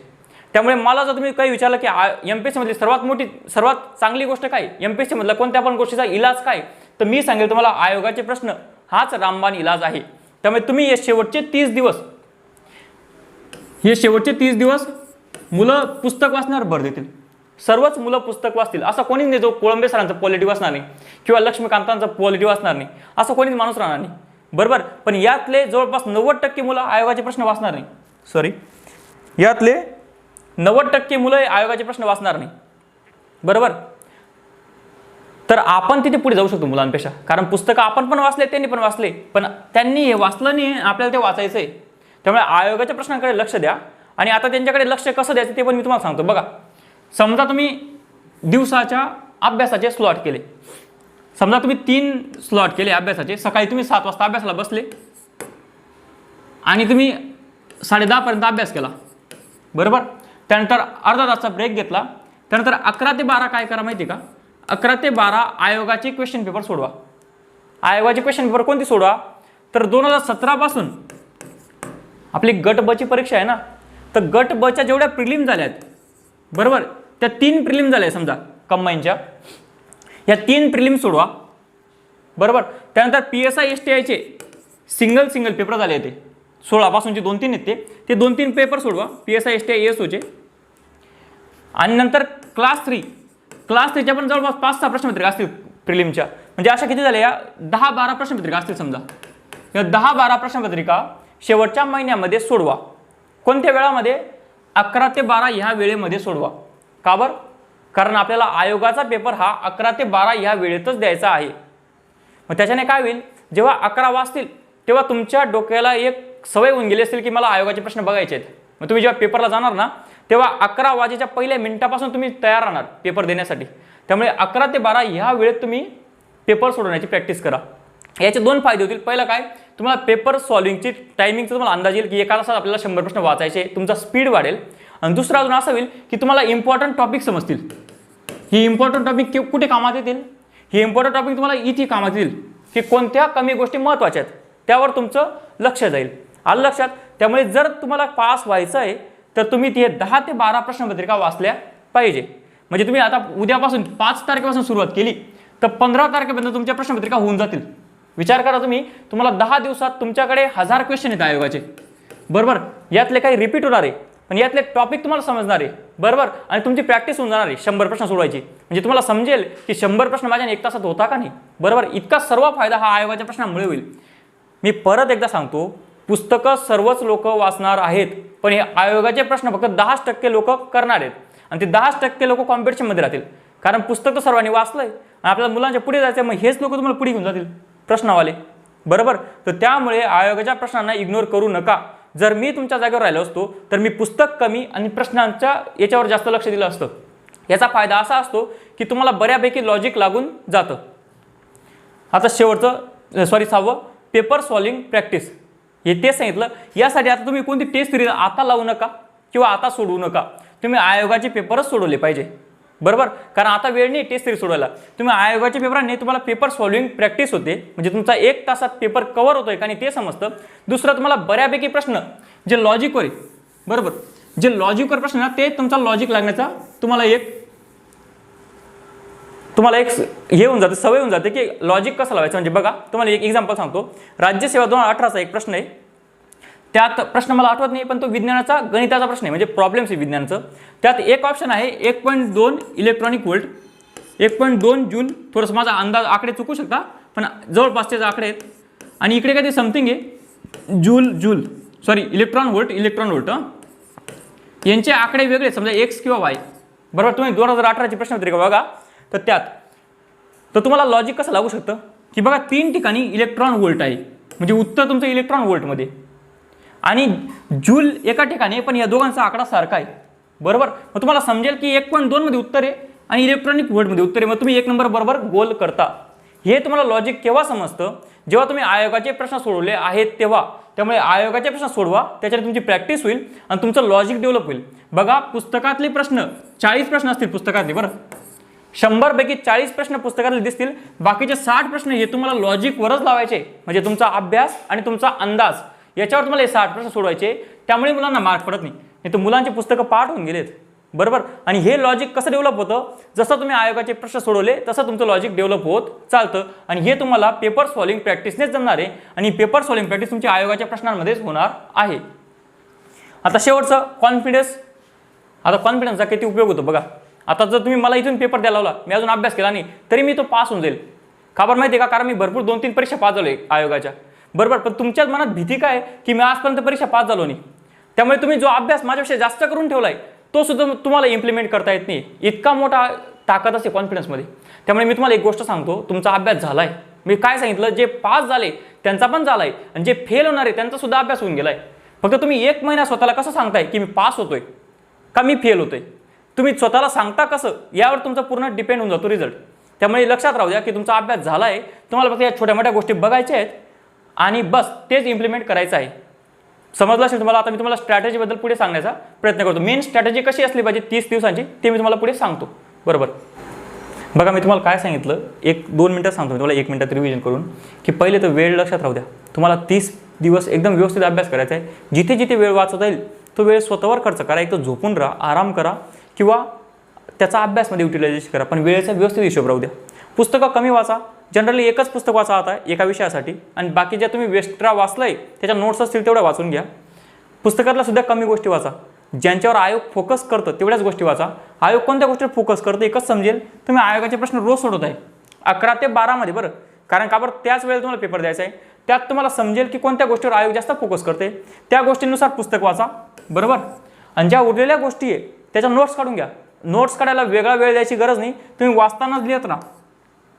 त्यामुळे मला जर तुम्ही काही विचारलं की MPSC मधली सर्वात चांगली गोष्ट काय, MPSC मधला कोणत्या पण गोष्टीचा इलाज काय, तर मी सांगेल तुम्हाला आयोगाचे प्रश्न हाच रामबाण इलाज आहे. त्यामुळे तुम्ही हे शेवटचे 30 दिवस मुलं पुस्तक वाचण्यावर भर देतील. सर्वच मुलं पुस्तक वाचतील. असं कोणीच नाही जो कोळंबे सरांचं पॉलिटी वाचणार नाही किंवा लक्ष्मीकांतांचं पॉलिटी वाचणार नाही, असं कोणीच माणूस राहणार नाही. बरोबर. पण यातले जवळपास 90% मुलं आयोगाचे प्रश्न वाचणार नाही. यातले 90% मुलं आयोगाचे प्रश्न वाचणार नाही. बरोबर. तर आपण तिथे पुढे जाऊ शकतो मुलांपेक्षा, कारण पुस्तकं आपण पण वाचले, त्यांनी पण वाचले, पण त्यांनी हे वाचलं नाही, आपल्याला ते वाचायचं आहे. त्यामुळे आयोगाच्या प्रश्नांकडे लक्ष द्या. आणि आता त्यांच्याकडे लक्ष कसं द्यायचं ते पण मी तुम्हाला सांगतो. बघा, समजा तुम्ही दिवसाच्या अभ्यासाचे स्लॉट केले. समजा तुम्ही 3 स्लॉट केले अभ्यासाचे. सकाळी तुम्ही 7 वाजता अभ्यासाला बसले आणि तुम्ही 10:30 पर्यंत अभ्यास केला. बरोबर. त्यानंतर अर्धा तासचा ब्रेक घेतला. त्यानंतर 11 ते 12 काय करा माहिती का, 11 ते 12 आयोगाचे क्वेश्चन पेपर सोडवा. आयोगाचे क्वेश्चन पेपर कोणती सोडवा, तर 2017 पासून आपली गट ब ची परीक्षा आहे ना, तर गट ब च्या जेवढ्या प्रिलिम झाल्या आहेत, बरोबर, त्या 3 प्रिलिम झाल्या समजा कंबाईनच्या, या 3 प्रिलिम सोडवा. बरोबर. त्यानंतर PSI STI चे सिंगल पेपर झाले ते 16 पासूनचे 2-3 आहेत ते 2-3 पेपर सोडवा PSI STI ASO चे. आणि नंतर क्लास 3च्या पण जवळपास 5-6 प्रश्नपत्रिका असतील प्रिलिमच्या. म्हणजे अशा किती झाल्या, या 10-12 प्रश्नपत्रिका असतील समजा. या 10-12 प्रश्नपत्रिका शेवटच्या महिन्यामध्ये सोडवा. कोणत्या वेळामध्ये, 11 ते 12 ह्या वेळेमध्ये सोडवा. का बरं, कारण आपल्याला आयोगाचा पेपर हा 11 ते 12 ह्या वेळेतच द्यायचा आहे. मग त्याच्याने काय होईल, जेव्हा 11 वाजतील तेव्हा तुमच्या डोक्याला एक सवय होऊन गेली असेल की मला आयोगाचे प्रश्न बघायचे आहेत. मग तुम्ही जेव्हा पेपरला जाणार ना, तेव्हा 11 वाजेच्या पहिल्या मिनिटापासून तुम्ही तयार राहणार पेपर देण्यासाठी. त्यामुळे 11 ते 12 ह्या वेळेत तुम्ही पेपर सोडवण्याची प्रॅक्टिस करा. याचे 2 फायदे होतील. पहिला काय, तुम्हाला पेपर सॉल्व्हिंगची टायमिंगचा तुम्हाला अंदाज येईल की एका तासात आपल्याला 100 प्रश्न वाचायचे, तुमचा स्पीड वाढेल. आणि दुसरा अजून असं होईल की तुम्हाला इम्पॉर्टंट टॉपिक समजतील. ही इम्पॉर्टंट टॉपिक कुठे कामात येतील, ही इम्पॉर्टंट टॉपिक तुम्हाला इथे कामात येईल की कोणत्या कमी गोष्टी महत्त्वाच्या आहेत, त्यावर तुमचं लक्ष जाईल. आलं लक्षात. त्यामुळे जर तुम्हाला पास व्हायचं आहे तर तुम्ही ती 10 ते 12 प्रश्नपत्रिका वाचल्या पाहिजे. म्हणजे तुम्ही आता उद्यापासून 5 तारखेपासून सुरुवात केली तर 15 तारखेपर्यंत तुमच्या प्रश्नपत्रिका होऊन जातील. विचार करा तुम्हाला 10 दिवसात तुमच्याकडे 1000 क्वेश्चन आहेत आयोगाचे. बरोबर. यातले काही रिपीट होणार आहे पण यातले टॉपिक तुम्हाला समजणार आहे. बरोबर. आणि तुमची प्रॅक्टिस होऊन जाणार आहे 100 प्रश्न सोडवायची. म्हणजे तुम्हाला समजेल की 100 प्रश्न माझ्या 1 तासात होता का नाही. बरोबर. इतका सर्व फायदा हा आयोगाच्या प्रश्नामुळे होईल. मी परत एकदा सांगतो, पुस्तकं सर्वच लोक वाचणार आहेत, पण हे आयोगाचे प्रश्न फक्त 10% लोक करणार आहेत. आणि ते 10% लोक कॉम्पिटिशनमध्ये राहतील. कारण पुस्तक तर सर्वांनी वाचलंय आणि आपल्याला मुलांच्या पुढे जायचं, मग हेच लोक तुम्हाला पुढे घेऊन जातील प्रश्नवाले. बरोबर. तर त्यामुळे आयोगाच्या प्रश्नांना इग्नोर करू नका. जर मी तुमच्या जागेवर राहिलो असतो तर मी पुस्तक कमी आणि प्रश्नांच्या याच्यावर जास्त लक्ष दिलं असतं. याचा फायदा असा असतो की तुम्हाला बऱ्यापैकी लॉजिक लागून जातं. आता शेवटचं 6वं पेपर सॉल्विंग प्रॅक्टिस, हे तेच सांगितलं. यासाठी आता तुम्ही कोणती टेस्ट सिरीज आता लावू नका किंवा आता सोडवू नका. तुम्ही आयोगाचे पेपरच सोडवले पाहिजे. बरोबर. कारण आता वेळ नाही टेस्ट सिरीज सोडवायला. तुम्ही आयोगाच्या पेपरांनी तुम्हाला पेपर सॉल्विंग प्रॅक्टिस होते. म्हणजे तुमचा 1 तासात पेपर कव्हर होतोय का नाही ते समजतं. दुसरं, तुम्हाला बऱ्यापैकी प्रश्न जे लॉजिकवर आहे, बरोबर, जे लॉजिकवर प्रश्न ना, ते तुमचा लॉजिक लागण्याचा तुम्हाला एक हे होऊन जाते, सवय होऊन जाते की लॉजिक कसं लावायचं. म्हणजे बघा, तुम्हाला एक एक्झाम्पल सांगतो. राज्यसेवा 2018चा एक प्रश्न आहे. त्यात प्रश्न मला आठवत नाही पण तो विज्ञानाचा गणिताचा प्रश्न आहे, म्हणजे प्रॉब्लेम्स आहे विज्ञानाचं. त्यात एक ऑप्शन आहे 1.2 इलेक्ट्रॉनिक व्होल्ट, 1.2 जूल. थोडंसं माझा अंदाज, आकडे चुकू शकता पण जवळपासचेच आकडे आहेत. आणि इकडे काहीतरी समथिंग आहे इलेक्ट्रॉन व्होल्ट यांचे आकडे वेगळे, समजा एक्स किंवा वाय. बरोबर. तुम्ही 2018ची प्रश्नपत्रिका बघा, तर त्यात तर तुम्हाला लॉजिक कसं लागू शकतं की बघा 3 ठिकाणी इलेक्ट्रॉन व्होल्ट आहे, म्हणजे उत्तर तुमचं इलेक्ट्रॉन व्होल्टमध्ये, आणि जूल एका ठिकाणी, पण या दोघांचा आकडा सारखा आहे. बरोबर. मग तुम्हाला समजेल की 1.2 मध्ये उत्तर आहे आणि इलेक्ट्रॉनिक व्होल्टमध्ये उत्तर आहे. मग तुम्ही 1 नंबर बरोबर गोल करता. हे तुम्हाला लॉजिक केव्हा समजतं, जेव्हा तुम्ही आयोगाचे प्रश्न सोडवले आहेत तेव्हा. त्यामुळे आयोगाचे प्रश्न सोडवा, त्याच्याने तुमची प्रॅक्टिस होईल आणि तुमचं लॉजिक डेव्हलप होईल. बघा पुस्तकातले प्रश्न 40 प्रश्न असतील पुस्तकातले, बरं 100 पैकी 40 प्रश्न पुस्तकातले दिसतील, बाकीचे 60 प्रश्न हे तुम्हाला लॉजिकवरच लावायचे, म्हणजे तुमचा अभ्यास आणि तुमचा अंदाज याच्यावर तुम्हाला हे 60 प्रश्न सोडवायचे. त्यामुळे मुलांना मार्क पडत नाही तर मुलांची पुस्तकं पाठ होऊन गेलेत. बरोबर. आणि हे लॉजिक कसं डेव्हलप होतं, जसं तुम्ही आयोगाचे प्रश्न सोडवले तसं तुमचं लॉजिक डेव्हलप होत चालतं. आणि हे तुम्हाला पेपर सॉल्विंग प्रॅक्टिसनेच जमणार आहे, आणि पेपर सॉल्विंग प्रॅक्टिस तुमच्या आयोगाच्या प्रश्नांमध्येच होणार आहे. आता शेवटचं कॉन्फिडन्स. आता कॉन्फिडन्सचा किती उपयोग होतो बघा. आता जर तुम्ही मला इथून पेपर द्यायला लावला, मी अजून अभ्यास केला नाही, तरी मी तो पास होऊन जाईल. का बरं माहिती आहे का, कारण मी भरपूर 2-3 परीक्षा पास झालोय आयोगाच्या. बरोबर. पण तुमच्याच मनात भीती काय की मी आजपर्यंत परीक्षा पास झालो नाही, त्यामुळे तुम्ही जो अभ्यास माझ्यापेक्षा जास्त करून ठेवलाय तो सुद्धा तुम्हाला इम्प्लिमेंट करता येत नाही. इतका मोठा ताकद असते कॉन्फिडन्समध्ये. त्यामुळे मी तुम्हाला एक गोष्ट सांगतो, तुमचा अभ्यास झालाय. मी काय सांगितलं, जे पास झाले त्यांचा पण झालाय आणि जे फेल होणार आहे त्यांचा सुद्धा अभ्यास होऊन गेलाय. फक्त तुम्ही 1 महिना स्वतःला कसं सांगताय की मी पास होतोय का मी फेल होतोय, तुम्ही स्वतःला सांगता कसं यावर तुमचा पूर्ण डिपेंड होऊन जातो रिझल्ट. त्यामुळे लक्षात राहू द्या की तुमचा अभ्यास झालाय, तुम्हाला फक्त या छोट्या मोठ्या गोष्टी बघायच्या आहेत आणि बस तेच इम्प्लिमेंट करायचं आहे. समजलं असेल तुम्हाला. आता मी तुम्हाला स्ट्रॅटेजीबद्दल पुढे सांगण्याचा प्रयत्न करतो. मेन स्ट्रॅटेजी कशी असली पाहिजे 30 दिवसांची ते मी तुम्हाला पुढे सांगतो. बरोबर. बघा मी तुम्हाला काय सांगितलं, 1-2 मिनिटात सांगतो मी तुम्हाला, 1 मिनिटात रिव्हिजन करून, की पहिले तर वेळ लक्षात राहू द्या. तुम्हाला 30 दिवस एकदम व्यवस्थित अभ्यास करायचा आहे. जिथे जिथे वेळ वाचवता येईल तो वेळ स्वतःवर खर्च करा. एक तर झोपून राहा, आराम करा किंवा त्याचा अभ्यासमध्ये युटिलायझेशन करा, पण वेळेचा व्यवस्थित हिशोब राहू द्या. पुस्तकं कमी वाचा. जनरली एकच पुस्तक वाचा आता एका विषयासाठी, आणि बाकी ज्या तुम्ही एक्स्ट्रा वाचलंय त्याच्या नोट्स असतील तेवढ्या वाचून घ्या. पुस्तकातल्या सुद्धा कमी गोष्टी वाचा. ज्यांच्यावर आयोग फोकस करतं तेवढ्याच गोष्टी वाचा. आयोग कोणत्या गोष्टीवर फोकस करतं एकच समजेल, तुम्ही आयोगाचे प्रश्न रोज सोडवत आहे 11 ते 12 मध्ये. बरं. कारण का बरं, त्याच वेळेला तुम्हाला पेपर द्यायचा आहे. त्यात तुम्हाला समजेल की कोणत्या गोष्टीवर आयोग जास्त फोकस करते, त्या गोष्टींनुसार पुस्तक वाचा. बरोबर. आणि ज्या उरलेल्या गोष्टी आहे त्याच्या नोट्स काढून घ्या. नोट्स काढायला वेगळा वेळ द्यायची गरज नाही, तुम्ही वाचतानाच लिहत राहा.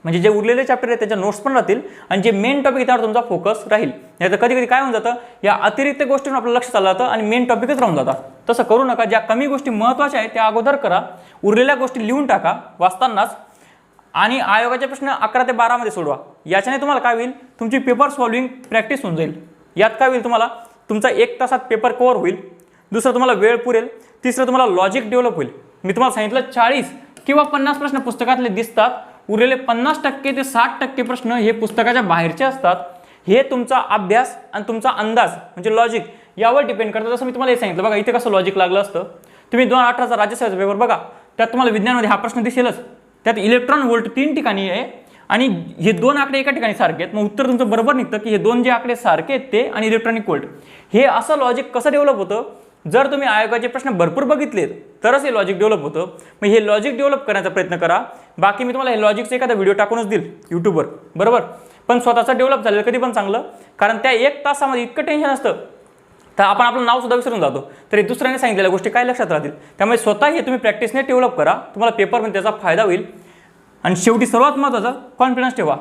म्हणजे जे उरलेले चॅप्टर आहेत त्याच्या नोट्स पण राहतील आणि जे मेन टॉपिक त्यावर तुमचा फोकस राहील. नाही तर कधी कधी काय होऊन जातं, या अतिरिक्त गोष्टींवर आपलं लक्ष चाललं जातं आणि मेन टॉपिकच राहून जातात. तसं करू नका. ज्या कमी गोष्टी महत्त्वाच्या आहेत त्या अगोदर करा, उरलेल्या गोष्टी लिहून टाका वाचतानाच, आणि आयोगाचे प्रश्न 11 ते 12 मध्ये सोडवा. याच्याने तुम्हाला काय होईल, तुमची पेपर सॉल्विंग प्रॅक्टिस होऊन जाईल. यात काय होईल, तुम्हाला तुमचा 1 तासात पेपर कव्हर होईल. दुसरं तुम्हाला वेळ पुरेल. तिसरं तुम्हाला लॉजिक डेव्हलप होईल. मी तुम्हाला सांगितलं 40 किंवा 50 प्रश्न पुस्तकातले दिसतात, उरलेले 50% ते 60% प्रश्न हे पुस्तकाच्या बाहेरचे असतात. हे तुमचा अभ्यास आणि तुमचा अंदाज म्हणजे लॉजिक यावर डिपेंड करतं. जसं मी तुम्हाला हे सांगितलं बघा, इथे कसं लॉजिक लागलं असतं. तुम्ही 2018चा राज्यसेवेचा पेपर बघा, त्यात तुम्हाला विज्ञानामध्ये हा प्रश्न दिसेलच. त्यात इलेक्ट्रॉन व्होल्ट 3 ठिकाणी आहे आणि हे 2 आकडे एका ठिकाणी सारखे आहेत. मग उत्तर तुमचं बरोबर निघतं की हे 2 जे आकडे सारखे आहेत ते आणि इलेक्ट्रॉनिक व्होल्ट. हे असं लॉजिक कसं डेव्हलप होतं, जर तुम्ही आयोगाचे प्रश्न भरपूर बघितलेत तरच हे लॉजिक डेव्हलप होतं. मग हे लॉजिक डेव्हलप करण्याचा प्रयत्न करा. बाकी मी तुम्हाला हे लॉजिकचा एखादा व्हिडिओ टाकूनच देईल यूट्यूबवर. बरोबर. पण स्वतःचं डेव्हलप झालेलं कधी पण चांगलं, कारण त्या 1 तासामध्ये इतकं टेन्शन असतं तर आपण आपलं नाव सुद्धा विसरून जातो. तरी दुसऱ्याने सांगितलेल्या गोष्टी काय लक्षात राहतील. त्यामुळे स्वतः हे तुम्ही प्रॅक्टिसने डेव्हलप करा, तुम्हाला पेपरमध्ये त्याचा फायदा होईल. आणि शेवटी सर्वात महत्त्वाचं कॉन्फिडन्स ठेवा.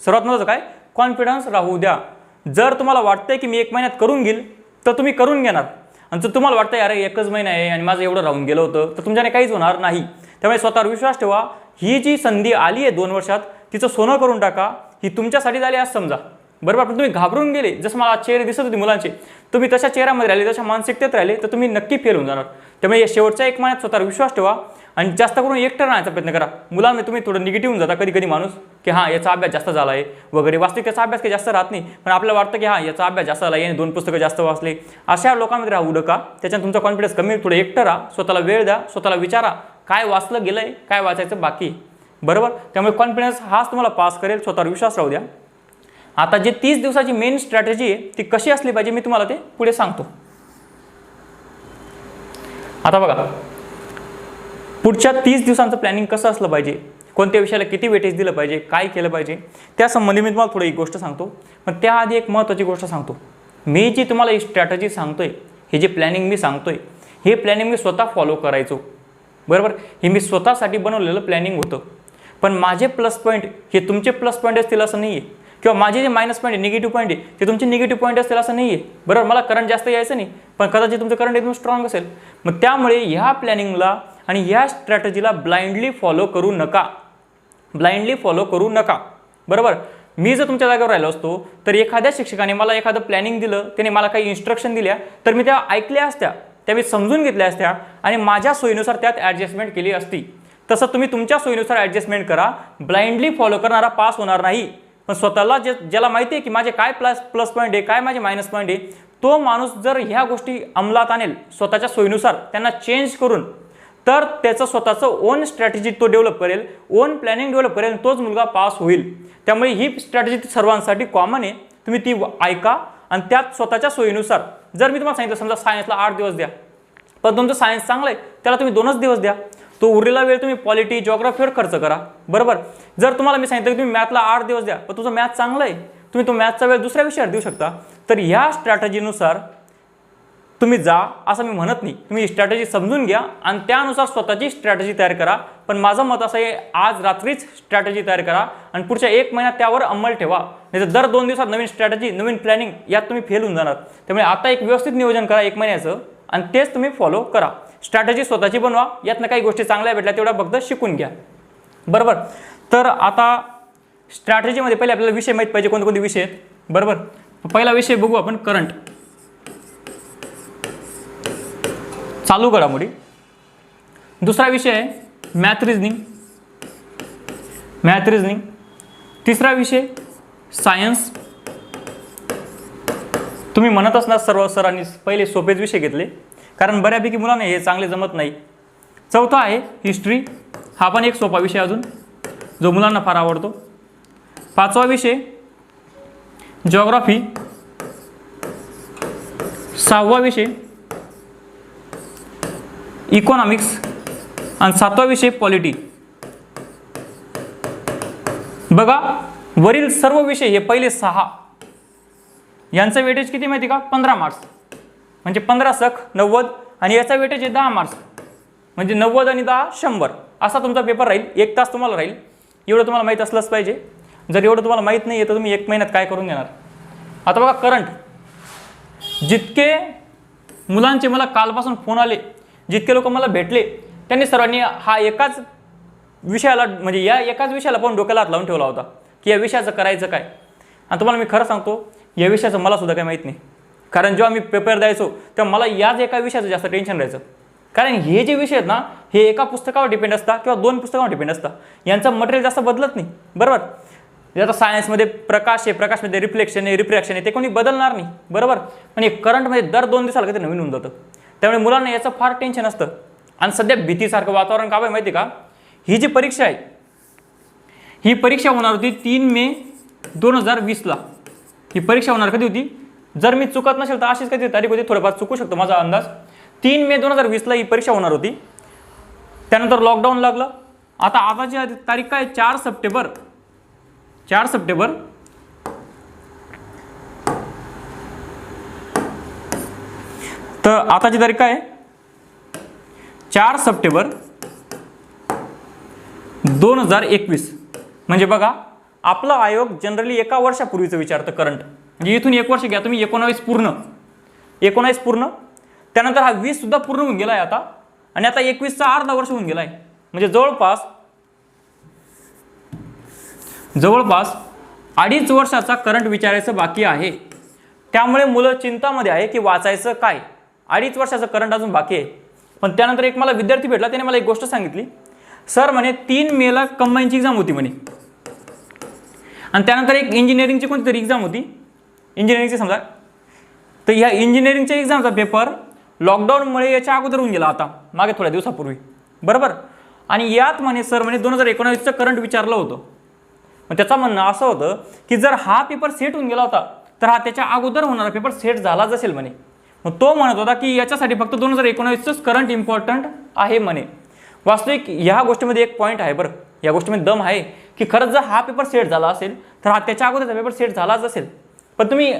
सर्वात महत्त्वाचं काय, कॉन्फिडन्स राहू द्या. जर तुम्हाला वाटतंय की मी 1 महिन्यात करून घेईल तर तुम्ही करून घेणार, आणि जर तुम्हाला वाटतं अरे 1च महिना आहे आणि माझं एवढं राहून गेलं होतं तर तुमच्याने काहीच होणार नाही. त्यामुळे स्वतःवर विश्वास ठेवा. ही जी संधी आली आहे 2 वर्षात तिचं सोनं करून टाका. ही तुमच्यासाठी झाली असं समजा. बरोबर. पण तुम्ही घाबरून गेले, जसं मला चेहरे दिसत होते मुलांचे, तुम्ही तशा चेहऱ्यामध्ये राहिले, तशा मानसिकतेत राहिले तर तुम्ही नक्की फेल होऊन जाणार. त्यामुळे या शेवटच्या 1 महिन्यात स्वतःवर विश्वास ठेवा आणि जास्त करून एकटं राहण्याचा प्रयत्न करा. मुलांमध्ये तुम्ही थोडं निगेटिव्ह होऊन जाता कधी कधी माणूस की हां याचा अभ्यास जास्त झाला आहे वगैरे. वास्तविक त्याचा अभ्यास काही जास्त राहत नाही, पण आपल्याला वाटतं की हां याचा अभ्यास जास्त झाला आहे, याने 2 पुस्तकं जास्त वाचले. अशा लोकांमध्ये राहू नका. त्याच्याने तुमचा कॉन्फिडन्स कमी. थोडं एकटं राहा, स्वतःला वेळ द्या, स्वतःला विचारा काय वाचलं गेलंय, काय वाचायचं बाकी. बरोबर. त्यामुळे कॉन्फिडन्स हाच तुम्हाला पास करेल. स्वतःवर विश्वास राहू द्या. आता जे 30 दिवसाची मेन स्ट्रॅटेजी आहे ती कशी असली पाहिजे मी तुम्हाला ते पुढे सांगतो. आता बघा, पुढच्या 30 दिवसांचं प्लॅनिंग कसं असलं पाहिजे, कोणत्या विषयाला किती वेटेज दिलं पाहिजे, काय केलं पाहिजे, त्यासंबंधी मी तुम्हाला थोडी एक गोष्ट सांगतो. पण त्याआधी एक महत्त्वाची गोष्ट सांगतो. मी जी तुम्हाला ही स्ट्रॅटेजी सांगतोय, हे जे प्लॅनिंग मी सांगतोय, हे प्लॅनिंग मी स्वतः फॉलो करायचो. बरोबर. हे मी स्वतःसाठी बनवलेलं प्लॅनिंग होतं. पण माझे प्लस पॉईंट हे तुमचे प्लस पॉईंट असतील असं नाही आहे, किंवा माझे जे मायनस पॉईंट आहे, निगेटिव्ह पॉईंट आहे, ते तुमचे निगेटिव्ह पॉईंट असतील असं नाही आहे. बरोबर. मला करंट जास्त यायचं नाही, पण कदाचित तुमचं करंट एकदम स्ट्रॉंग असेल. मग त्यामुळे ह्या प्लॅनिंगला आणि ह्या स्ट्रॅटेजीला ब्लाइंडली फॉलो करू नका. ब्लाइंडली फॉलो करू नका. बरोबर. मी जर तुमच्या जागेवर राहिलो असतो तर एखाद्या शिक्षकाने मला एखादं प्लॅनिंग दिलं, त्याने मला काही इन्स्ट्रक्शन दिल्या, तर मी त्या ऐकल्या असत्या, त्या मी समजून घेतल्या असत्या आणि माझ्या सोयीनुसार त्यात ॲडजस्टमेंट केली असती. तसं तुम्ही तुमच्या सोयीनुसार ॲडजस्टमेंट करा. ब्लाइंडली फॉलो करणारा पास होणार नाही. पण स्वतःला ज्याला माहिती आहे की माझे काय प्लस पॉईंट आहे, काय माझे मायनस पॉईंट आहे, तो माणूस जर ह्या गोष्टी अंमलात आणेल स्वतःच्या सोयीनुसार, त्यांना चेंज करून, तर त्याचं स्वतःचं ओन स्ट्रॅटेजी तो डेव्हलप करेल, ओन प्लॅनिंग डेव्हलप करेल, तोच मुलगा पास होईल. त्यामुळे ही स्ट्रॅटेजी सर्वांसाठी कॉमन आहे. तुम्ही ती ऐका आणि त्यात स्वतःच्या सोयीनुसार, जर मी तुम्हाला सांगितलं समजा सायन्सला 8 दिवस द्या, पण तुमचं सायन्स चांगलं आहे त्याला तुम्ही 2च दिवस द्या. तो उरलेला वेळ तुम्ही पॉलिटी जिओग्राफीवर खर्च करा. बरोबर. जर तुम्हाला मी सांगितलं की तुम्ही मॅथला 8 दिवस द्या, पण तुझं मॅथ चांगलं आहे, तुम्ही तो मॅथचा वेळ दुसऱ्या विषयावर देऊ शकता. तर ह्या स्ट्रॅटेजीनुसार तुम्ही जा असं मी म्हणत नाही. तुम्ही स्ट्रॅटेजी समजून घ्या आणि त्यानुसार स्वतःची स्ट्रॅटेजी तयार करा. पण माझं मत असं आहे, आज रात्रीच स्ट्रॅटेजी तयार करा आणि पुढच्या 1 महिन्यात त्यावर अंमल ठेवा. नाही तर दर 2 दिवसात नवीन स्ट्रॅटेजी, नवीन प्लॅनिंग, यात तुम्ही फेल होऊन जाणार. त्यामुळे आता एक व्यवस्थित नियोजन करा 1 महिन्याचं आणि तेच तुम्ही फॉलो करा. स्ट्रॅटेजी स्वतःची बनवा. यातनं काही गोष्टी चांगल्या भेटल्या तेवढ्या फक्त शिकून घ्या. बरोबर. तर आता स्ट्रॅटेजीमध्ये पहिले आपल्याला विषय माहीत पाहिजे, कोणते विषय आहेत. बरोबर. पहिला विषय बघू आपण, करंट, चालू घडामोडी. दुसरा विषय आहे मॅथ रिझनिंग. तिसरा विषय सायन्स. तुम्ही म्हणत असणार सर्व सरांनी पहिले सोपेच विषय घेतले, कारण बऱ्यापैकी मुलांना हे चांगले जमत नाही. चौथा आहे हिस्ट्री. हा पण एक सोपा विषय अजून, जो मुलांना फार आवडतो. 5वा विषय जिओग्राफी. 6वा विषय इकॉनॉमिक्स आणि 7वा विषय पॉलिटी. बघा, वरील सर्व विषय हे पहिले 6, यांचं वेटेज किती माहिती का? 15 मार्क्स. म्हणजे 15 सख 90 आणि याचा वेटेज आहे 10 मार्क्स. म्हणजे 90 आणि 10 100 असा तुमचा पेपर राहील. 1 तास तुम्हाला राहील. एवढं तुम्हाला माहीत असलंच पाहिजे. जर एवढं तुम्हाला माहीत नाही आहे तर तुम्ही 1 महिन्यात काय करून घेणार. आता बघा, करंट, जितके मुलांचे मला कालपासून फोन आले, जितके लोक मला भेटले, त्यांनी सर्वांनी हा एकाच विषयाला, म्हणजे या एकाच विषयाला पण डोक्याला हात लावून ठेवला होता की या विषयाचं करायचं काय. आणि तुम्हाला मी खरं सांगतो, या विषयाचं मला सुद्धा काही माहीत नाही. कारण जेव्हा मी पेपर द्यायचो तेव्हा मला याच एका विषयाचं जास्त टेन्शन राहायचं. कारण हे जे विषय आहेत ना, हे एका पुस्तकावर डिपेंड असतात किंवा 2 पुस्तकावर डिपेंड असतात. यांचं मटेरियल जास्त बदलत नाही. बरोबर. आता सायन्समध्ये प्रकाश आहे, प्रकाशमध्ये रिफ्लेक्शन आहे, रिफ्रॅक्शन आहे, ते कोणी बदलणार नाही. बरोबर. पण हे करंटमध्ये दर 2 दिवसाला कधी नवीन होऊन जातं. त्यामुळे मुलांना याचं फार टेन्शन असतं. आणि सध्या भीतीसारखं वातावरण का आहे माहिती आहे का? ही जी परीक्षा आहे, ही परीक्षा होणार होती 3 मे 2020ला. ही परीक्षा होणार कधी होती? जर मी चुकत नसेल तर अशीच कधी तारीख होती, थोडंफार चुकू शकतो माझा अंदाज. 3 मे 2020ला ही परीक्षा होणार होती. त्यानंतर लॉकडाऊन लागलं. आताची तारीख काय? 4 सप्टेंबर. तर आताची तारीख काय? 4 सप्टेंबर 2021. म्हणजे बघा, आपला आयोग जनरली 1 वर्षापूर्वीचं विचारतं करंट. म्हणजे इथून 1 वर्ष घ्या तुम्ही, 19 पूर्ण. त्यानंतर हा 20 सुद्धा पूर्ण होऊन गेलाय आता. आणि आता 21चा अर्धा वर्ष होऊन गेलाय. म्हणजे जवळपास 2.5 वर्षाचा करंट विचारायचं बाकी आहे. त्यामुळे मुलं चिंतामध्ये आहे की वाचायचं काय. 2.5 वर्षाचं करंट अजून बाकी आहे. पण त्यानंतर एक मला विद्यार्थी भेटला, त्याने मला एक गोष्ट सांगितली. सर म्हणे 3 मेला कंबाईनची एक्झाम होती म्हणे, आणि त्यानंतर एक इंजिनिअरिंगची कोणती तरी एक्झाम होती, इंजिनिअरिंगची समजा. तर ह्या इंजिनिअरिंगच्या एक्झामचा पेपर लॉकडाऊनमुळे याच्या अगोदर होऊन गेला, आता मागे थोड्या दिवसापूर्वी. बरोबर. आणि यात म्हणे सर म्हणे 2019चं करंट विचारलं होतं. मग त्याचं म्हणणं असं होतं की जर हा पेपर सेट होऊन गेला होता तर हा त्याच्या अगोदर होणारा पेपर सेट झालाच असेल म्हणे. मग तो म्हणत होता की याच्यासाठी फक्त 2019चंच करंट इम्पॉर्टंट आहे म्हणे. वास्तविक ह्या गोष्टीमध्ये एक पॉईंट आहे बरं, या गोष्टीमध्ये दम आहे की खरंच जर हा पेपर सेट झाला असेल तर हा त्याच्या अगोदरचा पेपर सेट झालाच असेल. पण तुम्ही,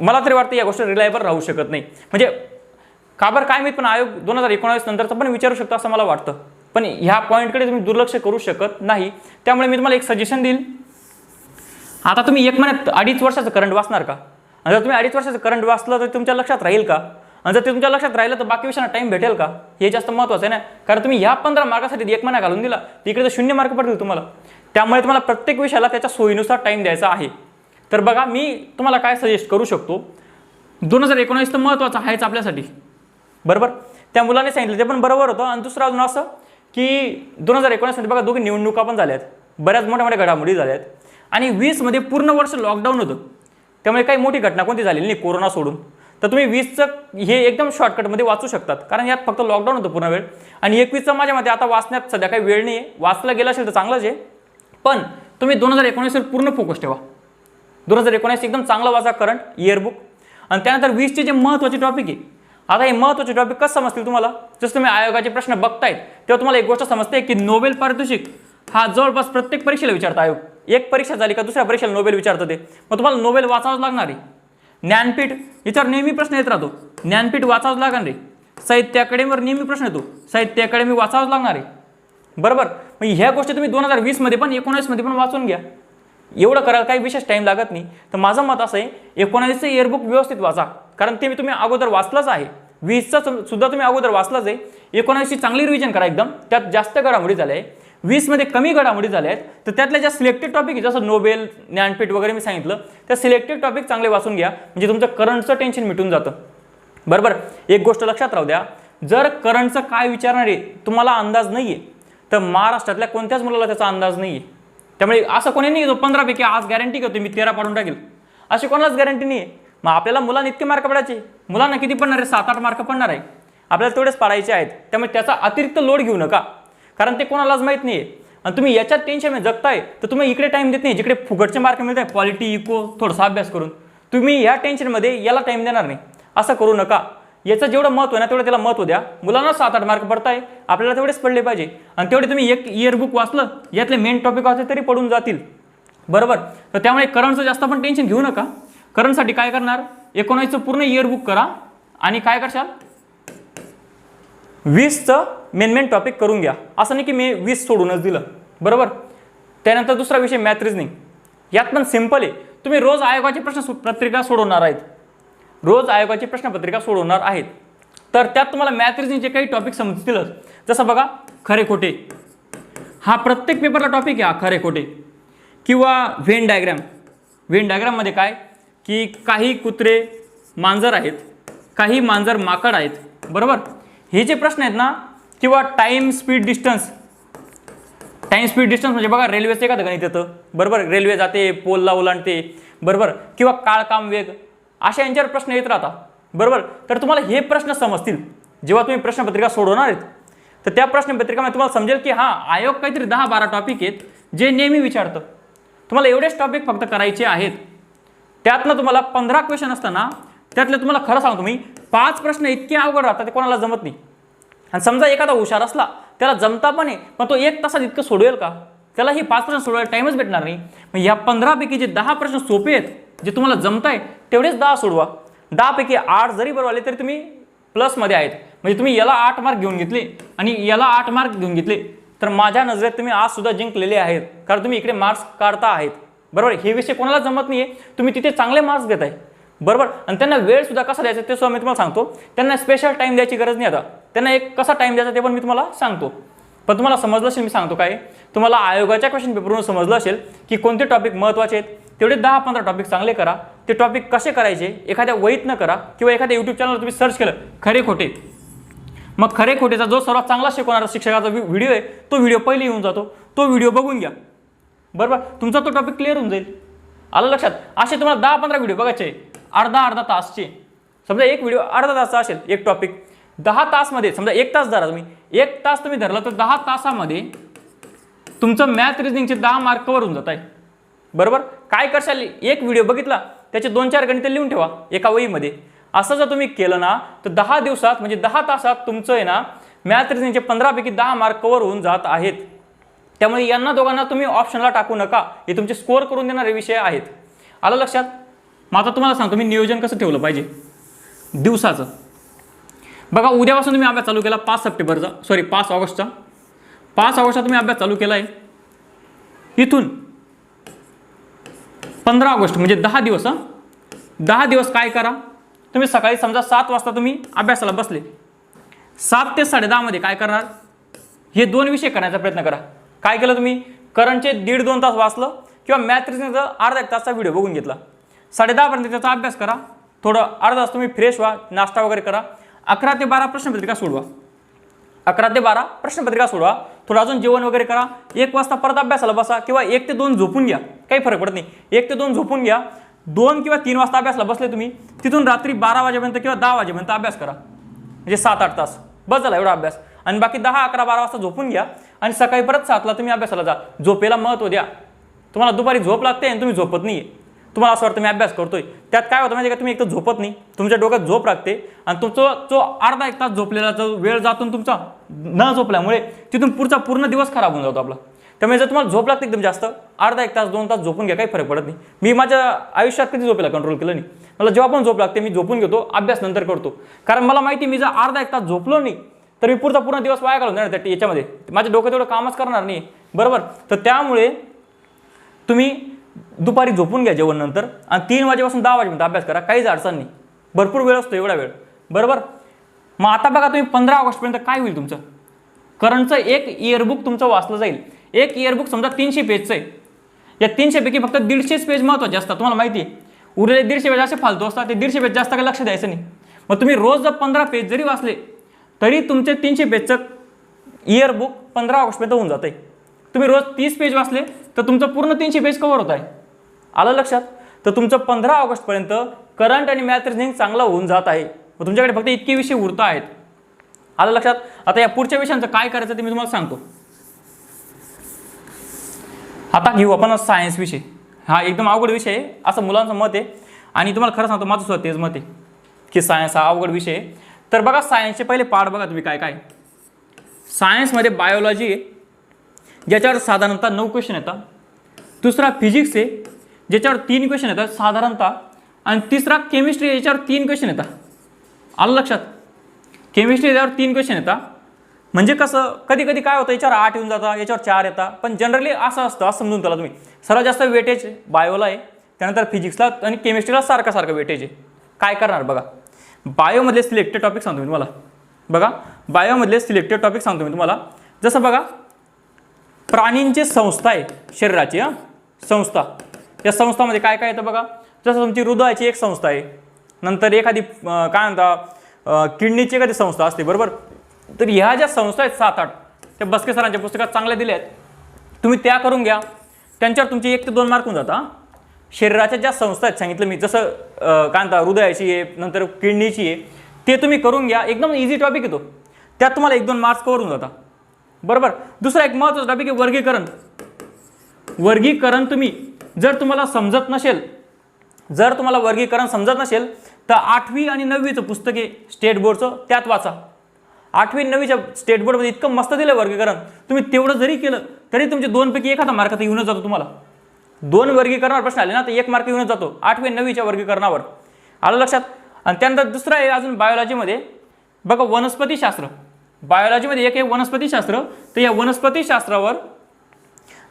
मला तरी वाटतं या गोष्टी रिलायबल राहू शकत नाही. म्हणजे का बरं काय माहीत, पण आयोग 2019 नंतरचं पण विचारू शकतो असं मला वाटतं. पण ह्या पॉईंटकडे तुम्ही दुर्लक्ष करू शकत नाही. त्यामुळे मी तुम्हाला एक सजेशन देईल. आता तुम्ही 1 महिन्यात 2.5 वर्षाचं करंट वाचणार का? आणि जर तुम्ही 2.5 वर्षाचं करंट वाचलं तर तुमच्या लक्षात राहील का? आणि जर ते तुमच्या लक्षात राहिलं तर बाकी विषयांना टाइम भेटेल का? हे जास्त महत्त्वाचं आहे ना. कारण तुम्ही ह्या 15 मार्कासाठी 1 महिना घालून दिला तिकडे तर 0 मार्क पडतील तुम्हाला. त्यामुळे तुम्हाला प्रत्येक विषयाला त्याच्या सोयीनुसार टाइम द्यायचा आहे. तर बघा मी तुम्हाला काय सजेस्ट करू शकतो. 2019 तर महत्त्वाचं आहेच आपल्यासाठी, बरोबर. त्या मुलाने सांगितलं ते पण बरोबर होतं. आणि दुसरं अजून असं की 2019 मध्ये बघा दोघी निवडणुका पण झाल्यात, बऱ्याच मोठ्या मोठ्या घडामोडी झाल्यात. आणि 20 मध्ये पूर्ण वर्ष लॉकडाऊन होतं. त्यामुळे काही मोठी घटना कोणती झालेली नाही कोरोना सोडून. तर तुम्ही 20चं हे एकदम शॉर्टकटमध्ये वाचू शकतात, कारण यात फक्त लॉकडाऊन होतं पूर्ण वेळ. आणि 21चं माझ्या मते आता वाचण्यात सध्या काही वेळ नाही आहे. वाचला गेला असेल तर चांगलंच आहे, पण तुम्ही 2019 वर पूर्ण फोकस ठेवा. 2019 एकदम चांगलं वाचा करंट इयरबुक. आणि त्यानंतर 20चे जे महत्त्वाचे टॉपिक आहे, आता हे महत्त्वाचे टॉपिक कसं समजतील तुम्हाला? जसं तुम्ही आयोगाचे प्रश्न बघतायत तेव्हा तुम्हाला एक गोष्ट समजते की नोबेल पारितोषिक हा जवळपास प्रत्येक परीक्षेला विचारता आयोग. एक परीक्षा झाली का दुसऱ्या परीक्षेला नोबेल विचारतं ते, मग तुम्हाला नोबेल वाचावंच लागणार आहे. ज्ञानपीठ याच्यावर नेहमी प्रश्न येत राहतो, ज्ञानपीठ वाचावंच लागणार आहे. साहित्य अकॅडमीवर नेहमी प्रश्न येतो, साहित्य अकॅडमी वाचावंच लागणार आहे, बरोबर. मग ह्या गोष्टी तुम्ही 2020 मध्ये पण 19 मध्ये पण वाचून घ्या. एवढं करायला काही विशेष टाइम लागत नाही. तर माझं मत असं आहे 19चं इयरबुक व्यवस्थित वाचा, कारण ते तुम्ही अगोदर वाचलंच आहे. 20चं सुद्धा तुम्ही अगोदर वाचलंच आहे. 19ची चांगली रिव्हिजन करा एकदम. त्यात जास्त घडामोडी झाल्या आहे, 20 मध्ये कमी घडामोडी झाल्या आहेत. तर त्यातल्या ज्या सिलेक्टेड टॉपिक जसं नोबेल ज्ञानपीठ वगैरे मी सांगितलं, त्या सिलेक्टेड टॉपिक चांगले वाचून घ्या, म्हणजे तुमचं करंटचं टेन्शन मिटून जातं, बरोबर. एक गोष्ट लक्षात राहू द्या, जर करंटचं काय विचारणार आहे तुम्हाला अंदाज नाही आहे तर महाराष्ट्रातल्या कोणत्याच मुलाला त्याचा अंदाज नाही आहे. त्यामुळे असं कोणी नाही जो 15 पैकी आज गॅरंटी करतो मी 13 पाडून टाकेल, अशी कोणालाच गॅरंटी नाही आहे. मग आपल्याला मुलांना इतके मार्क पडायचे, मुलांना किती पडणार आहे? 7-8 मार्क पडणार आहे, आपल्याला तेवढेच पाडायचे आहेत. त्यामुळे त्याचा अतिरिक्त लोड घेऊ नका, कारण ते कोणालाच माहीत नाही आहे. आणि तुम्ही याच्यात टेन्शन जगताय तर तुम्ही इकडे टाइम देत नाही जिकडे फुकटचे मार्क मिळत आहे, पॉलिटी इको थोडासा अभ्यास करून. तुम्ही या टेन्शनमध्ये याला टाइम देणार नाही, असं करू नका. याचं जेवढं महत्त्व आहे ना तेवढं त्याला महत्त्व द्या. मुलांना 7-8 मार्क पडताय, आपल्याला तेवढेच पडले पाहिजे. आणि तेवढे तुम्ही एक इयरबुक वाचलं, यातले मेन टॉपिक वाचले तरी पडून जातील, बरोबर. तर त्यामुळे करंटचं जास्त पण टेन्शन घेऊ नका. करंटसाठी काय करणार? 19चं पूर्ण इयरबुक करा आणि काय करशाल 20चं मेन टॉपिक करून घ्या. असं नाही की मी 20 सोडूनच दिलं, बरोबर. त्यानंतर दुसरा विषय मॅथ रिझनिंग. यात पण सिंपल आहे. तुम्ही रोज आयोगाची प्रश्नपत्रिका सोडवणार आहेत, रोज आयोगाची प्रश्नपत्रिका सोडवणार आहेत. तर त्यात तुम्हाला मॅथ रिझनिंगचे काही टॉपिक समजतीलच. जसं बघा खरे खोटे, हा प्रत्येक पेपरला टॉपिक आहे. हा खरे खोटे किंवा व्हेन डायग्राम. व्हेन डायग्राममध्ये काय की काही कुत्रे मांजर आहेत, काही मांजर माकड आहेत, बरोबर. हे जे प्रश्न आहेत ना, किंवा time speed distance. Time speed distance म्हणजे बघा रेल्वेचं एखादं गणित येतं, बरोबर. रेल्वे जाते, पोलला ओलांडते, बरोबर. किंवा काळ काम वेग, अशा यांच्यावर प्रश्न येत राहतात, बरोबर. तर तुम्हाला हे प्रश्न समजतील जेव्हा तुम्ही प्रश्नपत्रिका सोडवणार आहेत. तर त्या प्रश्नपत्रिकामध्ये तुम्हाला समजेल की हा आयोग काहीतरी 10-12 टॉपिक आहेत जे नेहमी विचारतं. तुम्हाला एवढेच टॉपिक फक्त करायचे आहेत. त्यातनं तुम्हाला 15 क्वेश्चन असताना त्यातले तुम्हाला खरं सांगतो मी 5 प्रश्न इतके अवघड राहतात ते कोणाला जमत नाही. आणि समजा एखादा हुशार असला त्याला जमता पण आहे, पण तो 1 तासात इतकं सोडवेल का? त्याला ही 5 प्रश्न सोडवायला टाइमच भेटणार नाही. मग या 15 पैकी जे 10 प्रश्न सोपे आहेत, जे तुम्हाला जमताय तेवढेच 10 सोडवा. 10 पैकी 8 जरी बरोबर आले तरी तुम्ही प्लसमध्ये आहेत. म्हणजे तुम्ही याला 8 मार्क घेऊन घेतले आणि याला 8 मार्क घेऊन घेतले तर माझ्या नजरेत तुम्ही आज सुद्धा जिंकलेले आहेत, कारण तुम्ही इकडे मार्क्स काढता आहेत, बरोबर. हे विषय कोणाला जमत नाहीये, तुम्ही तिथे चांगले मार्क्स घेताय, बरोबर. आणि त्यांना वेळ सुद्धा कसा द्यायचा ते सुद्धा मी तुम्हाला सांगतो. त्यांना स्पेशल टाइम द्यायची गरज नाही. आता त्यांना एक कसा टाइम द्यायचा ते पण मी तुम्हाला सांगतो. पण तुम्हाला समजलं असेल मी सांगतो काय, तुम्हाला आयोगाच्या क्वेश्चन पेपरवरून समजलं असेल की कोणते टॉपिक महत्त्वाचे आहेत. तेवढे 10-15 टॉपिक चांगले करा. ते टॉपिक कसे करायचे एखाद्या वहीत न करा, किंवा एखाद्या यूट्यूब चॅनलवर तुम्ही सर्च केलं खरे खोटे, मग खरे खोटेचा जो सर्वात चांगला शिकवणारा शिक्षकाचा व्हिडिओ आहे तो व्हिडिओ पहिले येऊन जातो, तो व्हिडिओ बघून घ्या, बरोबर. तुमचा तो टॉपिक क्लिअर होऊन जाईल. आलं लक्षात? असे तुम्हाला 10-15 व्हिडिओ बघायचे, अर्धा तासचे. समजा एक व्हिडिओ अर्धा तासचा असेल एक टॉपिक, 10 तासमध्ये समजा 1 तास धरा तुम्ही, 1 तास तुम्ही धरला तर 10 तासामध्ये तुमचं मॅथ रिझनिंगचे 10 मार्क कव्हर होऊन जात आहे, बरोबर. काय करशाल, एक व्हिडिओ बघितला त्याचे 2-4 गणिते लिहून ठेवा एका वहीमध्ये. असं जर तुम्ही केलं ना तर 10 दिवसात म्हणजे 10 तासात तुमचं आहे ना मॅथ रिझनिंगचे 15 पैकी 10 मार्क कव्हर होऊन जात आहेत. त्यामुळे यांना दोघांना तुम्ही ऑप्शनला टाकू नका, हे तुमचे स्कोअर करून देणारे विषय आहेत. आलं लक्षात? मग आता तुम्हाला सांगतो मी नियोजन कसं ठेवलं पाहिजे दिवसाचं. बघा उद्यापासून तुम्ही अभ्यास चालू केला 5 ऑगस्टचा, 5 ऑगस्टला तुम्ही अभ्यास चालू केला आहे, इथून 15 ऑगस्ट म्हणजे 10 दिवस 10 दिवस काय करा तुम्ही, सकाळी समजा 7 वाजता तुम्ही अभ्यासाला बसले, 7 ते 10:30 मध्ये काय करणार, हे 2 विषय करण्याचा प्रयत्न करा. काय केलं तुम्ही, करंटचे 1.5-2 तास वाचलं किंवा मॅथ रिजनिंगचा अर्धा 1 तासचा व्हिडिओ बघून घेतला. 10:30 पर्यंत त्याचा अभ्यास करा, थोडं अर्धा तास तुम्ही फ्रेश व्हा, नाश्ता वगैरे करा. 11 ते 12 प्रश्नपत्रिका सोडवा, 11 ते 12 प्रश्नपत्रिका सोडवा, थोडं अजून जेवण वगैरे करा. 1 वाजता परत अभ्यासाला बसा किंवा 1 ते 2 झोपून घ्या, काही फरक पडत नाही. 1 ते 2 झोपून घ्या, 2 किंवा 3 वाजता अभ्यासाला बसले तुम्ही, तिथून रात्री 12 वाजेपर्यंत किंवा 10 वाजेपर्यंत अभ्यास करा, म्हणजे 7-8 तास बस झाला एवढा अभ्यास. आणि बाकी 10, 11, 12 वाजता झोपून घ्या आणि सकाळी परत 7ला तुम्ही अभ्यासाला जा. झोपेला महत्त्व द्या. तुम्हाला दुपारी झोप लागते आणि तुम्ही झोपत नाही, तुम्हाला असं वाटतं मी अभ्यास करतोय, त्यात काय होतं माहिती आहे का, तुम्ही एक तर झोपत नाही, तुमच्या डोक्यात झोप लागते आणि तुमचा जो अर्धा 1 तास झोपलेला जो वेळ जातो तुमचा न झोपल्यामुळे, तिथून पुढचा पूर्ण दिवस खराब होऊन जातो आपला. त्यामुळे जर तुम्हाला झोप लागते एकदम जास्त, अर्धा 1 तास 2 तास झोपून घ्या, काही फरक पडत नाही. मी माझ्या आयुष्यात कधी झोपेला कंट्रोल केलं नाही. मला जेव्हा पण झोप लागते मी झोपून घेतो, अभ्यास नंतर करतो. कारण मला माहिती मी जर अर्धा 1 तास झोपलो नाही तर मी पूर्ण दिवस वाया घालून देणार त्या याच्यामध्ये, माझ्या डोक्यात एवढं कामच करणार नाही, बरोबर. तर त्यामुळे तुम्ही दुपारी झोपून घ्या जेवण नंतर आणि 3 वाजेपासून 10 वाजेपर्यंत अभ्यास करा, काहीच अडचण नाही, भरपूर वेळ असतो एवढा वेळ, बरोबर. मग आता बघा तुम्ही 15 ऑगस्टपर्यंत काय होईल तुमचं, करंटचं एक इयरबुक तुमचं वाचलं जाईल. एक इयरबुक समजा 300 पेजचं आहे, या 300 पैकी फक्त 150 पेज महत्त्वाचे असतात, तुम्हाला माहिती आहे. उरलेले 150 पेज असे फालतू असतात, ते 150 पेज जास्त काही लक्ष द्यायचं नाही. मग तुम्ही रोज जर 15 पेज जरी वाचले तरी तुमचे 300 पेजचं इयरबुक 15 ऑगस्टपर्यंत होऊन जातं आहे. तुम्ही रोज 30 पेज वाचले तर तुमचं पूर्ण 300 पेज कव्हर होत आहे. आलं लक्षात. तर तुमचं 15 ऑगस्टपर्यंत करंट आणि मॅथ रिजनिंग चांगलं होऊन जात आहे. मग तुमच्याकडे फक्त इतके विषय उरत आहेत. आलं लक्षात. आता या पुढच्या विषयांचं काय करायचं ते मी तुम्हाला सांगतो. आता घेऊ आपण सायन्स विषय. हा एकदम अवघड विषय आहे असं मुलांचं मत आहे आणि तुम्हाला खरं सांगतो माझं सुद्धा तेच मत आहे की सायन्स हा अवघड विषय आहे. तर बघा सायन्सचे पहिले पार्ट बघा तुम्ही काय काय. सायन्समध्ये बायोलॉजी आहे ज्याच्यावर साधारणतः 9 क्वेश्चन येतात. दुसरा फिजिक्स आहे ज्याच्यावर 3 क्वेश्चन येतात साधारणतः. आणि तिसरा केमिस्ट्री याच्यावर 3 क्वेश्चन येतात. आलं लक्षात. केमिस्ट्री याच्यावर 3 क्वेश्चन येतात. म्हणजे कसं कधी कधी काय होतं याच्यावर 8 येऊन जातात, याच्यावर 4 येतात. पण जनरली असं असतं, असं समजून त्याला तुम्ही. सर्वात जास्त वेटेज बायोला आहे, त्यानंतर फिजिक्सला आणि केमिस्ट्रीला सारखं वेटेज आहे. काय करणार बघा. बायोमधले सिलेक्टेड टॉपिक सांगतो मी तुम्हाला. बघा बायोमधले सिलेक्टेड टॉपिक सांगतो मी तुम्हाला. जसं बघा प्राणींची संस्था आहे शरीराची संस्था. या संस्थामध्ये काय काय येतं बघा. जसं तुमची हृदयाची एक संस्था आहे, नंतर एखादी काय म्हणता किडनीची एखादी संस्था असते, बरोबर. तर ह्या ज्या संस्था आहेत 7-8 त्या बस्के सरांच्या पुस्तकात चांगल्या दिल्या आहेत, तुम्ही त्या करून घ्या. त्यांच्यावर तुमचे 1 ते 2 मार्क होऊन जाता. शरीराच्या ज्या संस्था आहेत सांगितलं मी, जसं काय म्हणता हृदयाची आहे, नंतर किडनीची आहे, ते तुम्ही करून घ्या. एकदम इझी टॉपिक येतो, त्यात तुम्हाला 1-2 मार्क्स कवर होऊन जाता, बरोबर. दुसरा एक महत्त्वाचा टॉपिक आहे वर्गीकरण. वर्गीकरण तुम्ही जर तुम्हाला समजत नसेल, जर तुम्हाला वर्गीकरण समजत नसेल तर 8वी आणि 9वीचं पुस्तक आहे स्टेट बोर्डचं, त्यात वाचा. 8वी आणि 9वीच्या स्टेट बोर्डमध्ये इतकं मस्त दिलं वर्गीकरण. तुम्ही तेवढं जरी केलं तरी तुमचे 2 पैकी एखादा मार्क तर येऊनच जातो तुम्हाला. 2 वर्गीकरणावर प्रश्न आले ना तर 1 मार्क येऊनच जातो 8वी आणि 9वीच्या वर्गीकरणावर. आलं लक्षात. आणि त्यानंतर दुसरं आहे अजून बायोलॉजीमध्ये बघा वनस्पतीशास्त्र. बायोलॉजीमध्ये एक आहे वनस्पतीशास्त्र. तर या वनस्पतीशास्त्रावर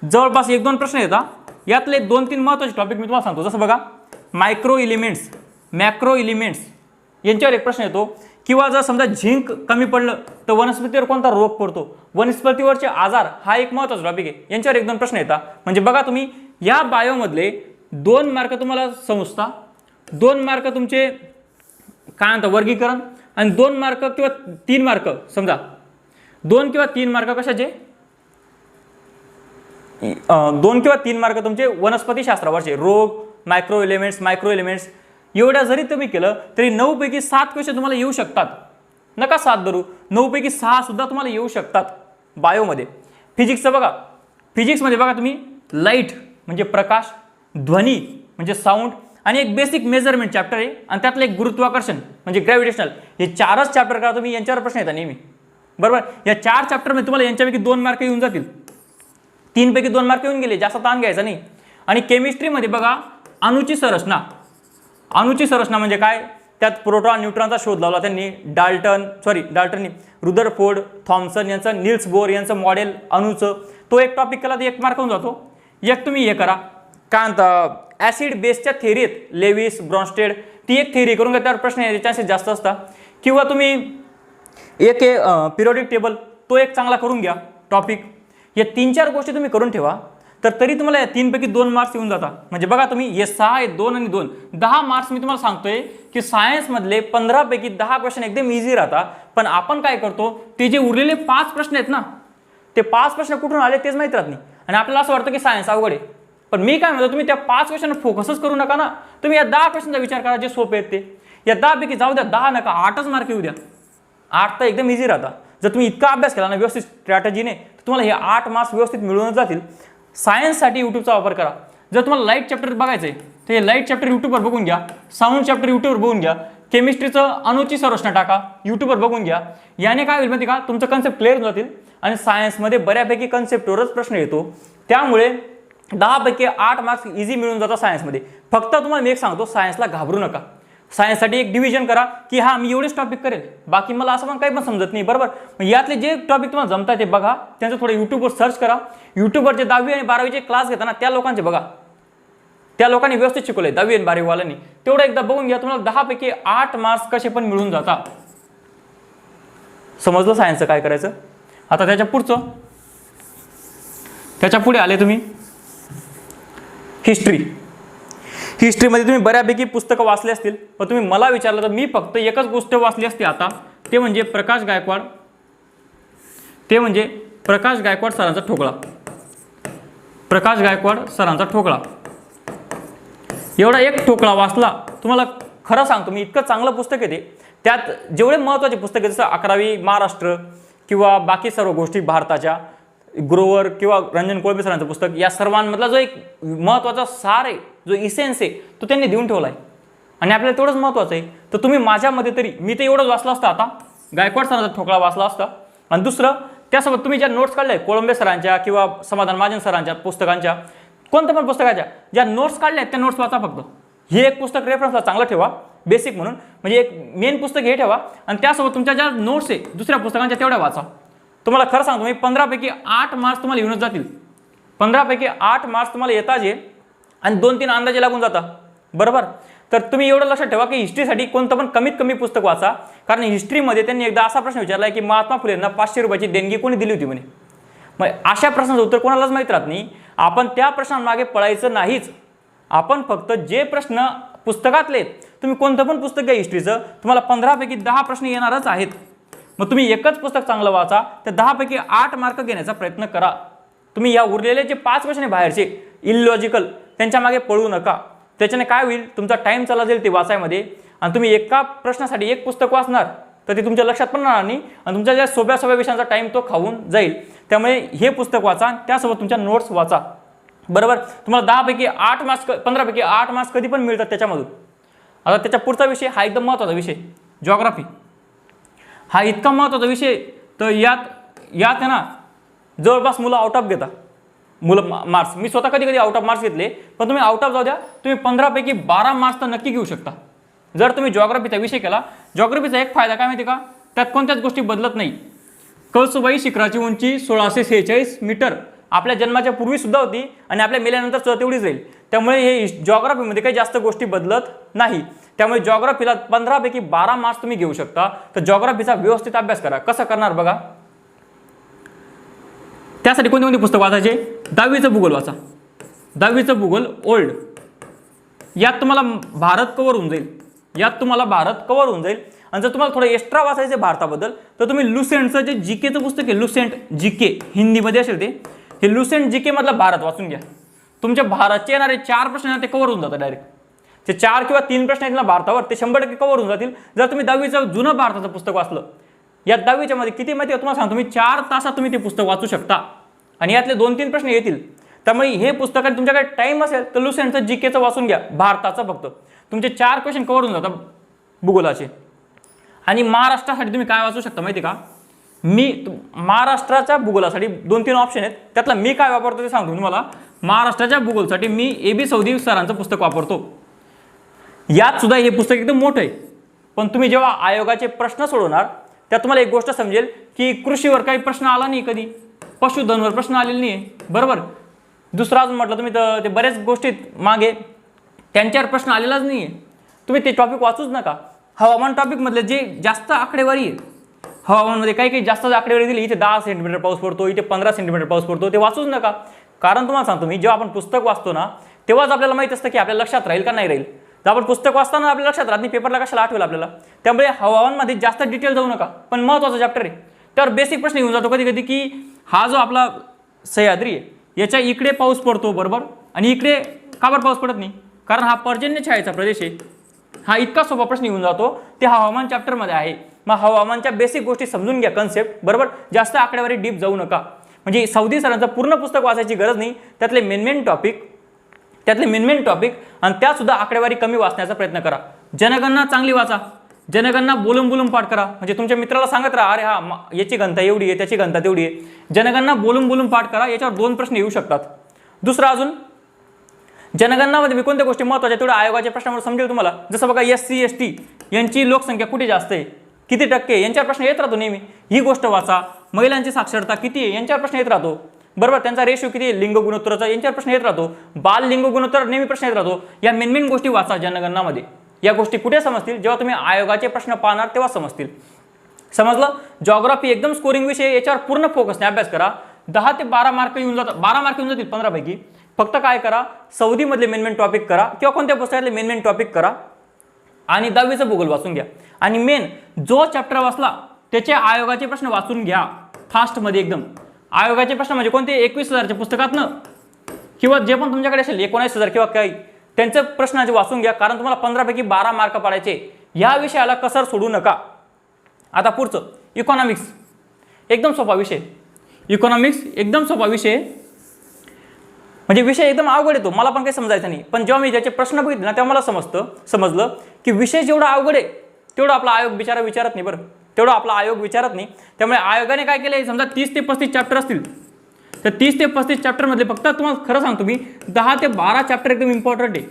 जवळपास 1-2 प्रश्न येतात. यातले 2-3 महत्त्वाचे टॉपिक मी तुम्हाला सांगतो. जसं बघा मायक्रो एलिमेंट्स, मॅक्रो एलिमेंट्स यांच्यावर एक प्रश्न येतो. किंवा जर समजा झिंक कमी पडलं तर वनस्पतीवर कोणता रोग पडतो, वनस्पतीवरचे आजार हा एक महत्त्वाचा टॉपिक आहे. यांच्यावर 1-2 प्रश्न येतात. म्हणजे बघा तुम्ही या बायोमधले 2 मार्क तुम्हाला संस्था, 2 मार्क तुमचे काय म्हणतात वर्गीकरण आणि 2 मार्क किंवा 3 मार्क समजा 2 किंवा 3 मार्क कशाचे 2 किंवा 3 मार्क तुमचे वनस्पतीशास्त्रावरचे रोग, मायक्रो एलिमेंट्स एवढ्या जरी तुम्ही केलं तरी 9 पैकी 7 क्वेश्चन तुम्हाला येऊ शकतात. नका 7 धरू, 9 पैकी 6 सुद्धा तुम्हाला येऊ शकतात बायोमध्ये. फिजिक्सचं बघा. फिजिक्समध्ये बघा तुम्ही लाईट म्हणजे प्रकाश, ध्वनी म्हणजे साऊंड आणि एक बेसिक मेजरमेंट चॅप्टर आहे आणि त्यातलं एक गुरुत्वाकर्षण म्हणजे ग्रॅव्हिटेशनल. हे 4च चॅप्टर करा तुम्ही, यांच्यावर प्रश्न येतात नेहमी, बरोबर. या 4 चॅप्टरमध्ये तुम्हाला यांच्यापैकी 2 मार्क येऊन जातील. 3 पैकी 2 मार्क येऊन गेले, जास्त ताण घ्यायचा नाही. आणि केमिस्ट्रीमध्ये बघा अणुची संरचना. अणुची संरचना म्हणजे काय, त्यात प्रोटॉन न्यूट्रॉनचा शोध लावला त्यांनी, डाल्टननी रुदरफोर्ड, थॉम्सन यांचं, निल्स बोर यांचं मॉडेल अणूचं. तो एक टॉपिक केला तर 1 मार्क होऊन जातो. एक तुम्ही हे करा, काय म्हणता, ॲसिड बेसच्या थेअरीत लेविस ब्रॉन्स्टेड ती एक थेअरी करून घ्या, त्यावर प्रश्न यायचे चान्सेस जास्त असतात. किंवा तुम्ही एक पिरियोडिक टेबल तो एक चांगला करून घ्या टॉपिक. या 3-4 गोष्टी तुम्ही करून ठेवा तर तरी तुम्हाला या 3 पैकी 2 मार्क्स येऊन जातात. म्हणजे बघा तुम्ही हे 6 आहे, 2 आणि 2 10 मार्क्स. मी तुम्हाला सांगतोय की सायन्समधले 15 पैकी 10 क्वेश्चन एकदम इझी राहतात. पण आपण काय करतो, ते जे उरलेले 5 प्रश्न आहेत ना, ते 5 प्रश्न कुठून आले तेच माहीत राहत नाही आणि आपल्याला असं वाटतं की सायन्स अवघड आहे. पण मी काय म्हणतो, तुम्ही त्या 5 क्वेश्चनवर फोकसच करू नका ना, तुम्ही या 10 क्वेश्चनचा विचार करा जे सोपे आहेत ते. या 10 पैकी जाऊ द्या 10 नका, 8च मार्क येऊ द्या. 8 तर एकदम इझी राहतात. जर तुम्ही इतका अभ्यास केला ना व्यवस्थित स्ट्रॅटेजीने तर तुम्हाला हे 8 मार्क्स व्यवस्थित मिळूनच जातील. सायन्ससाठी यूट्यूबचा वापर करा. जर तुम्हाला लाईट चॅप्टर बघायचं आहे तर हे लाईट चॅप्टर यूट्यूबवर बघून घ्या, साऊंड चॅप्टर यूट्यूबवर बघून घ्या, केमिस्ट्रीचं अणूची संरचना टाका यूट्यूबवर बघून घ्या. याने काय होईल माहिती का, तुमचं कन्सेप्ट क्लिअर होऊन जातील. आणि सायन्समध्ये बऱ्यापैकी कन्सेप्टवरच प्रश्न येतो, त्यामुळे 10 पैकी 8 मार्क्स इझी मिळून जातात सायन्समध्ये. फक्त तुम्हाला मी एक सांगतो, सायन्सला घाबरू नका. सायन्ससाठी एक डिव्हिजन करा की हा मी एवढेच टॉपिक करेल, बाकी मला असं पण काही पण समजत नाही, बरोबर. मग यातले जे टॉपिक तुम्हाला जमतात ते बघा, त्यांचं थोडं यूट्यूबवर सर्च करा. यूट्यूबवर जे 10वी आणि 12वीचे क्लास घेताना त्या लोकांचे बघा, त्या लोकांनी व्यवस्थित शिकवलंय 10वी आणि 12वी वाल्यांनी, तेवढं एकदा बघून घ्या. तुम्हाला 10 पैकी 8 मार्क्स कसे पण मिळून जातात. समजलं सायन्सचं काय करायचं. आता त्याच्या पुढे आले तुम्ही हिस्ट्रीमध्ये तुम्ही बऱ्यापैकी पुस्तकं वाचली असतील, पण तुम्ही मला विचारलं तर मी फक्त एकच गोष्ट वाचली असते आता, ते म्हणजे प्रकाश गायकवाड सरांचा ठोकळा. एवढा एक ठोकळा वाचला, तुम्हाला खरं सांगतो मी, इतकं चांगलं पुस्तक आहे ते. त्यात जेवढे महत्त्वाचे पुस्तक आहे जसं 11वी महाराष्ट्र किंवा बाकी सर्व गोष्टी भारताच्या, ग्रोवर किंवा रंजन कोळबे सरांचं पुस्तक, या सर्वांमधला जो एक महत्त्वाचा सार आहे, जो इसेन्स आहे, तो त्यांनी देऊन ठेवला आहे आणि आपल्याला तेवढंच महत्त्वाचं आहे. तर तुम्ही माझ्यामध्ये तरी मी तर एवढंच वाचलं असतं आता, गायकवाड सरांचा ठोकळा वाचला असता. आणि दुसरं त्यासोबत तुम्ही ज्या नोट्स काढल्या कोळंबे सरांच्या किंवा समाधान महाजन सरांच्या पुस्तकांच्या, कोणत्या पण पुस्तकाच्या ज्या नोट्स काढल्या आहेत त्या नोट्स वाचा फक्त. हे एक पुस्तक रेफरन्सला चांगलं ठेवा बेसिक म्हणून, म्हणजे एक मेन पुस्तक हे ठेवा आणि त्यासोबत तुमच्या ज्या नोट्स आहे दुसऱ्या पुस्तकांच्या तेवढ्या वाचा. तुम्हाला खरं सांगतो मी 15 पैकी 8 मार्क्स तुम्हाला येऊनच जातील. 15 पैकी 8 मार्क्स तुम्हाला येताच आहे आणि 2-3 अंदाजे लागून जाता, बरोबर. तर तुम्ही एवढं लक्षात ठेवा की हिस्ट्रीसाठी कोणतं पण कमीत कमी पुस्तक वाचा, कारण हिस्ट्रीमध्ये त्यांनी एकदा असा प्रश्न विचारला की महात्मा फुलेंना 500 रुपयाची देणगी कोणी दिली होती म्हणे. मग अशा प्रश्नाचं उत्तर कोणालाच माहीत राहत नाही. आपण त्या प्रश्नांमागे पळायचं नाहीच. आपण फक्त जे प्रश्न पुस्तकातले तुम्ही कोणतं पण पुस्तक घ्या हिस्ट्रीचं, तुम्हाला 15 पैकी 10 प्रश्न येणारच आहेत. मग तुम्ही एकच पुस्तक चांगलं वाचा, त्या 10 पैकी 8 मार्क घेण्याचा प्रयत्न करा. तुम्ही या उरलेले जे 5 क्वेश्चन आहे बाहेरचे इलॉजिकल, त्यांच्या मागे पळू नका. त्याच्याने काय होईल, तुमचा टाइम चालला जाईल ते वाचायमध्ये आणि तुम्ही एका प्रश्नासाठी एक पुस्तक वाचणार तर ते तुमच्या लक्षात पण राहणार नाही आणि तुमच्या ज्या सोप्या विषयांचा टाइम तो खाऊन जाईल. त्यामुळे हे पुस्तक वाचा, त्यासोबत तुमच्या नोट्स वाचा, बरोबर. तुम्हाला 10 पैकी 8 मार्क्स 15 पैकी 8 मार्क्स कधी पण मिळतात त्याच्यामधून. आता त्याच्या पुढचा विषय हा एकदम महत्त्वाचा विषय, जिओग्राफी. हा इतका महत्त्वाचा विषय, तर यात आहे ना जवळपास मुलं आउट ऑफ घेतात, मार्क्स. मी स्वतः कधी आउट ऑफ मार्क्स घेतले, पण तुम्ही आउट ऑफ जाऊ द्या, तुम्ही 15 पैकी 12 मार्क्स तर नक्की घेऊ शकता जर तुम्ही जिओग्राफीचा विषय केला. जिओग्राफीचा एक फायदा काय माहिती का, त्यात कोणत्याच गोष्टी बदलत नाही. कळसुबाई शिखराची उंची 1646 मीटर आपल्या जन्माच्या पूर्वी सुद्धा होती आणि आपल्या मेल्यानंतर सुद्धा तेवढीच राहील. त्यामुळे हे जिओग्राफीमध्ये काही जास्त गोष्टी बदलत नाही. त्यामुळे जिओग्राफीला 15 पैकी 12 मार्क्स तुम्ही घेऊ शकता. तर जिओग्राफीचा व्यवस्थित अभ्यास करा. कसं करणार बघा, त्यासाठी कोणते पुस्तक वाचायचे, 10वीचं भूगोल वाचा. 10वीचं भूगोल ओल्ड, यात तुम्हाला भारत कव्हर होऊन जाईल. आणि जर तुम्हाला थोडं एक्स्ट्रा वाचायचं भारताबद्दल तर तुम्ही लुसेंटचं जे जीकेचं पुस्तक आहे, लुसेंट जीके हिंदीमध्ये असेल ते, हे लुसेंट जीके मधला भारत वाचून घ्या. तुमच्या भारतचे येणारे 4 प्रश्न ते कव्हर होऊन जातात डायरेक्ट. ते 4 किंवा 3 प्रश्न आहेत ना भारतावर, ते 100% कव्हर होऊन जातील जर तुम्ही 10वीचं जुनं भारताचं पुस्तक वाचलं. या 10वीच्या मध्ये किती माहिती आहे तुम्हाला सांगतो मी, 4 तासात तुम्ही ते पुस्तक वाचू शकता आणि यातले 2-3 प्रश्न येतील. त्यामुळे हे पुस्तक तुमच्याकडे टाइम असेल तर लुसेंटचं जीकेचं वाचून घ्या, भारताचं फक्त. तुमचे 4 क्वेश्चन कव्हर होऊन जातात भूगोलाचे. आणि महाराष्ट्रासाठी तुम्ही काय वाचू शकता माहिती का, मी महाराष्ट्राच्या भूगोलासाठी 2-3 ऑप्शन आहेत, त्यातला मी काय वापरतो ते सांगतो तुम्हाला. महाराष्ट्राच्या भूगोलसाठी मी AB सौदी सरांचं पुस्तक वापरतो. यात सुद्धा हे पुस्तक एकदम मोठं आहे, पण तुम्ही जेव्हा आयोगाचे प्रश्न सोडवणार त्यात तुम्हाला एक गोष्ट समजेल की कृषीवर काही प्रश्न आला नाही, कधी पशुधनवर प्रश्न आलेला नाही आहे, बरोबर. दुसरा अजून म्हटलं तुम्ही तर ते बऱ्याच गोष्टीत मागे त्यांच्यावर प्रश्न आलेलाच नाही आहे, तुम्ही ते टॉपिक वाचूच नका. हवामान टॉपिकमधले जे जास्त आकडेवारी आहे, हवामानमध्ये काही जास्त आकडेवारी दिली, इथे 10 सेंटीमीटर पाऊस पडतो, इथे 15 सेंटीमीटर पाऊस पडतो, ते वाचूच नका. कारण तुम्हाला सांगतो मी, जेव्हा आपण पुस्तक वाचतो ना तेव्हाच आपल्याला माहित असतं की आपल्या लक्षात राहील का नाही राहील. जर आपण पुस्तक वाचताना आपल्या लक्षात राहत नाही, पेपरला कशाला आठवेल आपल्याला. त्यामुळे हवामानमध्ये जास्त डिटेल जाऊ नका, पण महत्त्वाचा चॅप्टर आहे त्यावर बेसिक प्रश्न येऊन जातो कधी कधी की हा जो आपला सह्याद्री आहे याच्या इकडे पाऊस पडतो, बरोबर, आणि इकडे का बरं पाऊस पडत नाही, कारण हा पर्जन्य छायेचा प्रदेश आहे. हा इतका सोपा प्रश्न येऊन जातो, ते हवामान चॅप्टरमध्ये आहे. मग हवामानच्या बेसिक गोष्टी समजून घ्या, कन्सेप्ट, बरोबर. जास्त आकडेवारी डीप जाऊ नका. म्हणजे सौदी सरांचं पूर्ण पुस्तक वाचायची गरज नाही, त्यातले मेन टॉपिक आणि त्यासुद्धा आकडेवारी कमी वाचण्याचा प्रयत्न करा. जनगणना चांगली वाचा, जनगणना बोलून बोलून पाठ करा. म्हणजे तुमच्या मित्राला सांगत राहा, अरे हा याची घनता एवढी आहे, त्याची घनता तेवढी आहे. जनगणना बोलून बोलून पाठ करा, याच्यावर 2 प्रश्न येऊ शकतात. दुसरा अजून जनगणनामध्ये कोणत्या गोष्टी महत्त्वाच्या तेवढ्या आयोगाच्या प्रश्नावर समजेल तुम्हाला. जसं बघा SC ST यांची लोकसंख्या कुठे जास्त आहे, किती टक्के, यांच्यावर प्रश्न येत राहतो नेहमी, ही गोष्ट वाचा. महिलांची साक्षरता किती आहे यांच्यावर प्रश्न येत राहतो, बरोबर. त्यांचा रेशो किती आहे लिंग गुणोत्तराचा यांच्यावर प्रश्न येत राहतो. बाल लिंग गुणोत्तर नेहमी प्रश्न येत राहतो. या मेन गोष्टी वाचा जनगणनामध्ये. या गोष्टी कुठे समजतील, जेव्हा तुम्ही आयोगाचे प्रश्न पाहणार तेव्हा समजतील. समजलं. जॉग्राफी एकदम स्कोरिंग विषय, याच्यावर पूर्ण फोकसने अभ्यास करा. 10 ते 12 मार्क येऊन जातात, 12 मार्क येऊन जातील 15 पैकी. फक्त काय करा, सौदीमधले मेन टॉपिक करा किंवा कोणत्या पुस्तकातले मेन टॉपिक करा आणि 10वीचं भूगोल वाचून घ्या. आणि मेन जो चॅप्टर वाचला त्याचे आयोगाचे प्रश्न वाचून घ्या फास्टमध्ये एकदम. आयोगाचे प्रश्न म्हणजे कोणते, 21,000च्या पुस्तकातनं किंवा जे पण तुमच्याकडे असेल 19,000 किंवा काही, त्यांचे प्रश्नाचे वाचून घ्या. कारण तुम्हाला 15 पैकी 12 मार्क पाडायचे. या विषयाला कसर सोडू नका. आता पुढचं इकॉनॉमिक्स, एकदम सोपा विषय. इकॉनॉमिक्स एकदम सोपा विषय, म्हणजे विषय एकदम अवघड येतो, मला पण काही समजायचं नाही. पण जेव्हा मी त्याचे प्रश्न बघितले ना तेव्हा मला समजलं की विषय जेवढा अवघड आहे तेवढं आपला आयोग विचारत नाही, बरं, तेवढं आपला आयोग विचारत नाही. त्यामुळे आयोगाने काय केलं, समजा 30 ते 35 चॅप्टर असतील तर 30 ते 35 चॅप्टरमधले फक्त तुम्हाला खरं सांगतो मी 10 ते 12 चॅप्टर एकदम इम्पॉर्टंट आहे.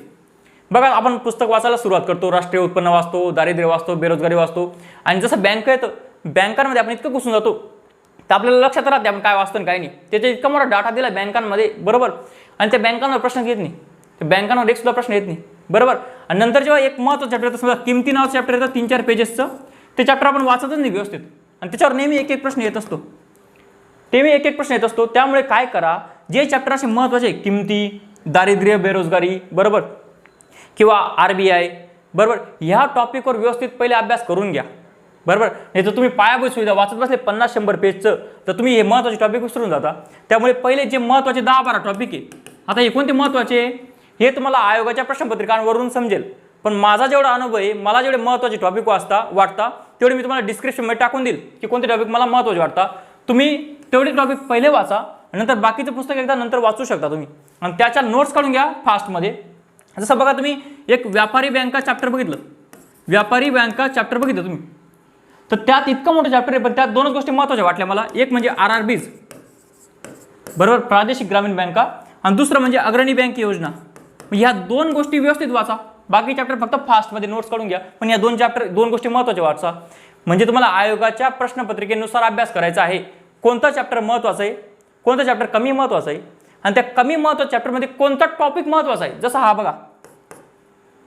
बघा, आपण पुस्तक वाचायला सुरुवात करतो, राष्ट्रीय उत्पन्न वाचतो, दारिद्र्य वाचतो, बेरोजगारी वाचतो, आणि जसं बँक येतं बँकांमध्ये आपण इतकं घुसून जातो तर आपल्याला लक्षात राहते आपण काय वाचतो आणि काय नाही. त्याचा इतका मोठा डाटा दिला बँकांमध्ये, बरोबर, आणि त्या बँकांवर प्रश्न येत नाही, त्या बँकांवर एक सुद्धा प्रश्न येत नाही, बरोबर. आणि नंतर जेव्हा एक महत्त्वाचं चॅप्टर येतं, समजा किमती नावाचं चॅप्टर येतं 3-4 पेजेसचं, ते चॅप्टर आपण वाचतच नाही व्यवस्थित आणि त्याच्यावर नेहमी एक प्रश्न येत असतो, त्यामुळे काय करा, जे चॅप्टर असे महत्त्वाचे किमती, दारिद्र्य, बेरोजगारी, बरोबर, किंवा RBI, बरोबर, ह्या टॉपिकवर व्यवस्थित पहिले अभ्यास करून घ्या, बरोबर. नाही तर तुम्ही पायाभूत सुविधा वाचत बसले 50-100 पेजचं तर तुम्ही हे महत्त्वाचे टॉपिक विसरून जाता. त्यामुळे पहिले जे महत्त्वाचे 10-12 टॉपिक आहे, आता हे कोणते महत्त्वाचे हे तुम्हाला आयोगाच्या प्रश्नपत्रिकांवरून समजेल. पण माझा जेवढा अनुभव आहे, मला जेवढे महत्त्वाचे टॉपिक वाटता तेवढे मी तुम्हाला डिस्क्रिप्शनमध्ये टाकून देईल की कोणते टॉपिक मला महत्त्वाचे वाटतात. तुम्ही तेवढे टॉपिक पहिले वाचा, नंतर बाकीचं पुस्तक एकदा नंतर वाचू शकता तुम्ही, आणि त्याच्या नोट्स काढून घ्या फास्टमध्ये. जसं बघा, तुम्ही एक व्यापारी बँका चॅप्टर बघितलं तुम्ही, तर त्यात इतकं मोठं चॅप्टर आहे, पण त्यात 2च गोष्टी महत्त्वाच्या वाटल्या मला. एक म्हणजे RRBs, बरोबर, प्रादेशिक ग्रामीण बँका, आणि दुसरं म्हणजे अग्रणी बँक योजना. ह्या 2 गोष्टी व्यवस्थित वाचा. बाकी चॅप्टर फक्त फास्टमध्ये नोट्स काढून घ्या, पण या 2 गोष्टी महत्त्वाच्या वाचा. म्हणजे तुम्हाला आयोगाच्या प्रश्नपत्रिकेनुसार अभ्यास करायचा आहे. कोणतं चॅप्टर महत्त्वाचं आहे, कोणतं चॅप्टर कमी महत्त्वाचं आहे, आणि त्या कमी महत्त्वाच्या चॅप्टरमध्ये कोणता टॉपिक महत्त्वाचा आहे. जसं हा बघा,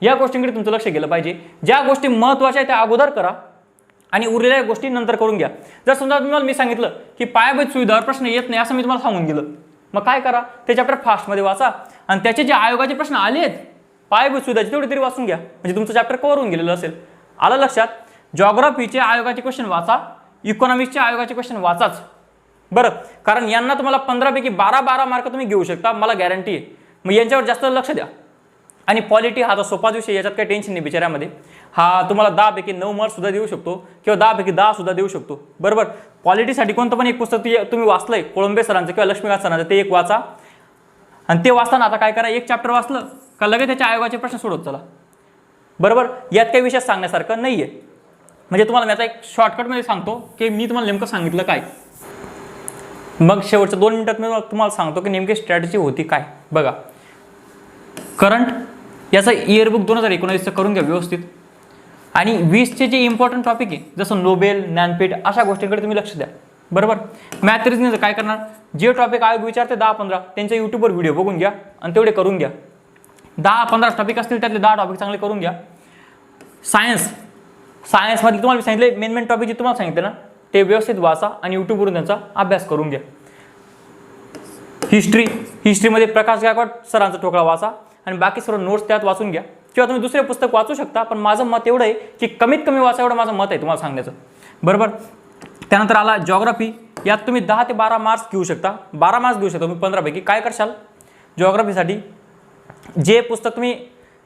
या गोष्टींकडे तुमचं लक्ष गेलं पाहिजे. ज्या गोष्टी महत्त्वाच्या आहेत त्या अगोदर करा आणि उरलेल्या गोष्टी नंतर करून घ्या. जर समजा तुम्हाला मी सांगितलं की पायाभूत सुविधावर प्रश्न येत नाही असं मी तुम्हाला सांगून गेलं, मग काय करा, ते चॅप्टर फास्टमध्ये वाचा आणि त्याचे जे आयोगाचे प्रश्न आले आहेत पायाभूत सुविधाचे तेवढे तरी वाचून घ्या, म्हणजे तुमचं चॅप्टर कव्हर होऊन गेलेलं असेल. आलं लक्षात. जॉग्राफीचे आयोगाचे क्वेश्चन वाचा, इकॉनॉमिक्सचे आयोगाचे क्वेश्चन वाचाच, बरं, कारण यांना तुम्हाला 15 पैकी 12 मार्क तुम्ही घेऊ शकता, मला गॅरंटी आहे. मग यांच्यावर जास्त लक्ष द्या. आणि पॉलिटी हा तर सोपाच विषय, याच्यात काही टेन्शन नाही बिचाऱ्यामध्ये. हा तुम्हाला 10 पैकी 9 मार्क सुद्धा देऊ शकतो किंवा 10 पैकी 10 सुद्धा देऊ शकतो, बरोबर. पॉलिटीसाठी कोणतं पण एक पुस्तक तुम्ही वाचलंय, कोळंबे सरांचं किंवा लक्ष्मीकांत सरांचं, ते एक वाचा. आणि ते वाचताना आता काय करा, एक चॅप्टर वाचलं का लगेच त्याच्या आयोगाचे प्रश्न सोडत चला, बरोबर. यात काही विषय सांगण्यासारखं नाही आहे. म्हणजे तुम्हाला मी आता एक शॉर्टकटमध्ये सांगतो की मी तुम्हाला नेमकं सांगितलं काय, मग शेवटच्या 2 मिनिटात मी तुम्हाला सांगतो की नेमकी स्ट्रॅटेजी होती काय. बघा, करंट याचा इयरबुक 2019चं करून घ्या व्यवस्थित, आणि 20चे जे इम्पॉर्टंट टॉपिक आहे जसं नोबेल, ज्ञानपीठ अशा गोष्टींकडे तुम्ही लक्ष द्या. बरोबर. मॅथ रिजनिंगचं काय करणार, जे टॉपिक आयोग विचारते 10-15 त्यांच्या यूट्यूबवर व्हिडिओ बघून घ्या आणि तेवढे करून घ्या. 10-15 टॉपिक असतील त्यातले 10 टॉपिक चांगले करून घ्या. सायन्समध्ये तुम्हाला सांगितले मेन टॉपिक जे तुम्हाला सांगितले ना ते व्यवस्थित वाचा आणि यूट्यूबवरून त्यांचा अभ्यास करून घ्या. हिस्ट्रीमध्ये प्रकाश गायकवाड सरांचा ठोकळा वाचा आणि बाकी सर्व नोट्स त्यात वाचून घ्या किंवा तुम्ही दुसरे पुस्तक वाचू शकता. पण माझं मत एवढं आहे की कमीत कमी वाचा, एवढं माझं मत आहे तुम्हाला सांगण्याचं. बरोबर. त्यानंतर आला जॉग्राफी. यात तुम्ही 10 ते 12 मार्क्स घेऊ शकता. 12 मार्क्स घेऊ शकता तुम्ही 15 पैकी. काय करशाल जॉग्राफीसाठी, जे पुस्तक तुम्ही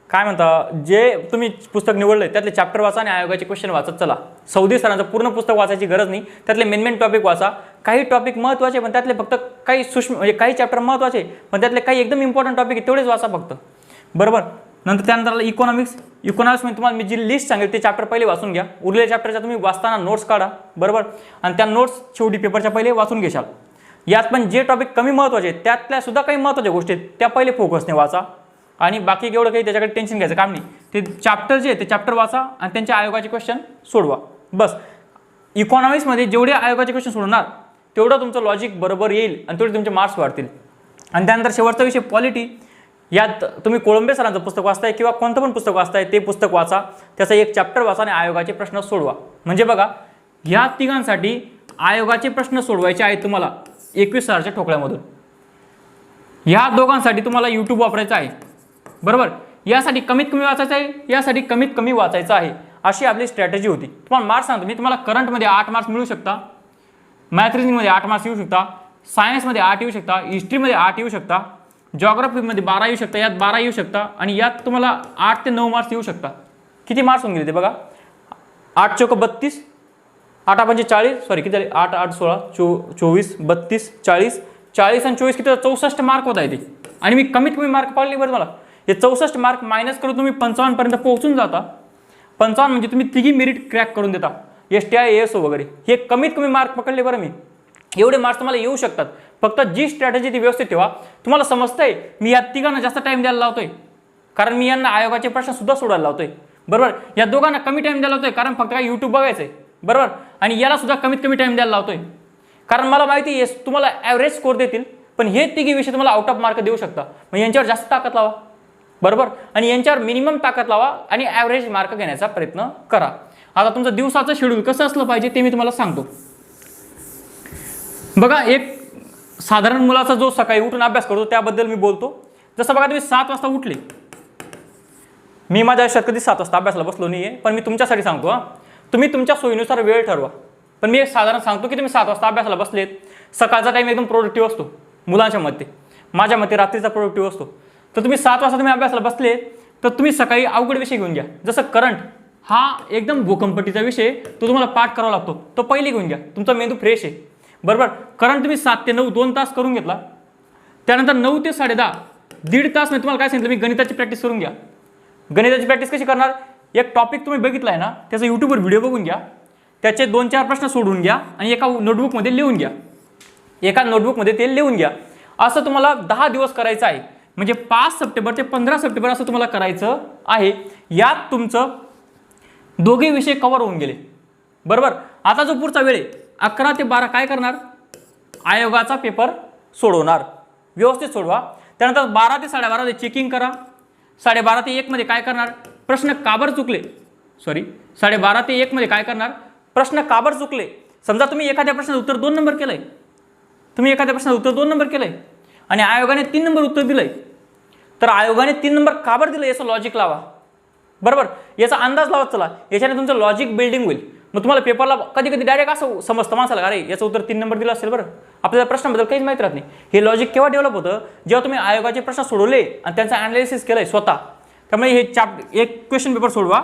काय म्हणता जे तुम्ही पुस्तक निवडलं त्यातले चॅप्टर वाचा आणि आयोगाचे क्वेश्चन वाचत चला. सौदी सरांचं पूर्ण पुस्तक वाचायची गरज नाही. त्यातले मेन टॉपिक वाचा. काही टॉपिक महत्त्वाचे पण त्यातले फक्त काही सूक्ष्म म्हणजे काही चॅप्टर महत्त्वाचे पण त्यातले काही एकदम इम्पॉर्टंट टॉपिक आहे तेवढेच वाचा फक्त. बरोबर. नंतर त्यानंतर आला इकॉनॉमिक्समध्ये तुम्हाला मी जी लिस्ट सांगेल ते चॅप्टर पहिले वाचून घ्या. उरलेल्या चॅप्टरच्या तुम्ही वाचताना नोट्स काढा. बरोबर. आणि त्या नोट्स शेवटी पेपरच्या पहिले वाचून घेशाल. यात पण जे टॉपिक कमी महत्त्वाचे आहेत त्यातल्या सुद्धा काही महत्त्वाच्या गोष्टी आहेत त्या पहिले फोकसने वाचा आणि बाकी एवढं काही त्याच्याकडे टेन्शन घ्यायचं काम नाही. ते चॅप्टर जे आहे ते चॅप्टर वाचा आणि त्यांच्या आयोगाचे क्वेश्चन सोडवा बस. इकॉनॉमिक्समध्ये जेवढे आयोगाचे क्वेश्चन सोडवणार तेवढं तुमचं लॉजिक बरोबर येईल आणि तेवढे तुमचे मार्क्स वाढतील. आणि त्यानंतर शेवटचा विषय पॉलिटी. यात तुम्ही कोळंबे सरांचं पुस्तक वाचताय किंवा कोणतं पण पुस्तक वाचताय ते पुस्तक वाचा, त्याचा एक चॅप्टर वाचा आणि आयोगाचे प्रश्न सोडवा. म्हणजे बघा ह्या तिघांसाठी आयोगाचे प्रश्न सोडवायचे आहेत तुम्हाला 21,000च्या ठोकळ्यामधून. ह्या दोघांसाठी तुम्हाला यूट्यूब वापरायचं आहे. बरोबर. यासाठी कमीत कमी वाचायचं आहे, यासाठी कमीत कमी वाचायचं आहे, अशी आपली स्ट्रॅटेजी होती. तुम्हाला मार्क्स सांगतो मी, तुम्हाला करंटमध्ये 8 मार्क्स मिळू शकता, मॅथ रिजनिंगमध्ये 8 मार्क्स येऊ शकता, सायन्समध्ये 8 येऊ शकता, हिस्ट्रीमध्ये 8 येऊ शकता, जॉग्राफीमध्ये 12 येऊ शकता, यात 12 येऊ शकता आणि यात तुम्हाला 8 ते 9 मार्क्स येऊ शकता. किती मार्क्स होऊन गेले ते बघा. 8 चौक 32, 8 पंचे 40, सॉरी किती झाले 8 8 16 24 32 40 40 आणि 24 किती 64 मार्क होत आहे ते. आणि मी कमीत कमी मार्क पाडले बरं मला. हे 64 मार्क मायनस करून तुम्ही 55 पर्यंत पोहोचून जाता. 55 म्हणजे तुम्ही तिघी मेरिट क्रॅक करून देता, STI ASO वगैरे. हे कमीत कमी मार्क पकडले बरं मी. एवढे मार्क्स तुम्हाला येऊ शकतात. फक्त जी स्ट्रॅटेजी ती व्यवस्थित ठेवा. तुम्हाला समजतंय मी या तिघांना जास्त टाइम द्यायला लावतोय कारण मी यांना आयोगाचे प्रश्न सुद्धा सोडायला लावतोय. बरोबर. या दोघांना कमी टाइम द्यायला लावतोय कारण फक्त काय यूट्यूब बघायचंय. बरोबर. आणि याला सुद्धा कमीत कमी टाइम द्यायला लावतोय कारण मला माहिती आहे तुम्हाला ॲव्हरेज स्कोर देतील पण हे तिघी विषय तुम्हाला आउट ऑफ मार्क देऊ शकता. मग यांच्यावर जास्त ताकद लावा. बरोबर. आणि यांच्यावर मिनिमम ताकद लावा आणि ॲव्हरेज मार्क घेण्याचा प्रयत्न करा. आता तुमचं दिवसाचं शेड्यूल कसं असलं पाहिजे ते मी तुम्हाला सांगतो. बघा एक साधारण मुलाचा जो सकाळी उठून अभ्यास करतो त्याबद्दल मी बोलतो. जसं बघा तुम्ही 7 वाजता उठले. मी माझ्या आयुष्यात कधी 7 वाजता अभ्यासाला बसलो नाही आहे पण मी तुमच्यासाठी सांगतो. तुम्ही तुमच्या सोयीनुसार वेळ ठरवा. पण मी एक साधारण सांगतो की तुम्ही 7 वाजता अभ्यासाला बसलेत. सकाळचा टाईम एकदम प्रोडक्टिव्ह असतो मुलांच्या मते, माझ्या मते रात्रीचा प्रोडक्टिव्ह असतो. तर तुम्ही 7 वाजता तुम्ही अभ्यासाला बसले तर तुम्ही सकाळी अवघड विषय घेऊन घ्या. जसं करंट हा एकदम भूकंपटीचा विषय, तो तुम्हाला पाठ करावा लागतो, तो पहिले घेऊन घ्या. तुमचा मेंदू फ्रेश आहे. बरोबर. करंट तुम्ही 7 ते 9 2 तास करून घेतला. त्यानंतर 9 ते 10:30 1.5 तास मी तुम्हाला काय सांगितलं मी गणिताची प्रॅक्टिस करून घ्या. गणिताची प्रॅक्टिस कशी करणार, एक टॉपिक तुम्ही बघितला आहे ना त्याचा यूट्यूबवर व्हिडिओ बघून घ्या, त्याचे 2-4 प्रश्न सोडवून घ्या आणि एका नोटबुकमध्ये लिहून घ्या. एका नोटबुकमध्ये ते लिहून घ्या. असं तुम्हाला 10 दिवस करायचं आहे. म्हणजे 5 सप्टेंबर ते 15 सप्टेंबर असं तुम्हाला करायचं आहे. यात तुमचं दोघे विषय कव्हर होऊन गेले. बरोबर. आता जो पुढचा वेळ आहे 11 ते 12 काय करणार, आयोगाचा पेपर सोडवणार. व्यवस्थित सोडवा. त्यानंतर 12 ते 12:30 चेकिंग करा. 12:30 ते 1 मध्ये काय करणार, प्रश्न काबर चुकले, 12:30 ते 1 मध्ये काय करणार, प्रश्न काबर चुकले. समजा तुम्ही एखाद्या प्रश्नाचं उत्तर 2 नंबर केलंय, तुम्ही एखाद्या प्रश्नाचं उत्तर 2 नंबर केलंय आणि आयोगाने 3 नंबर उत्तर दिलंय, तर आयोगाने 3 नंबर काबर दिलं याचं लॉजिक लावा. बरोबर. याचा अंदाज लावत चला. याच्याने तुमचं लॉजिक बिल्डिंग होईल. मग तुम्हाला पेपरला कधी कधी डायरेक्ट असं समजतं माणसाला, अरे याचं उत्तर 3 नंबर दिलं असेल, बरं आपल्याला प्रश्नाबद्दल काहीच माहीत राहत नाही. हे लॉजिक केव्हा डेव्हलप होतं, जेव्हा तुम्ही आयोगाचे प्रश्न सोडवले आणि त्यांचं ॲनालिसिस केलंय स्वतः. त्यामुळे हे एक क्वेश्चन पेपर सोडवा,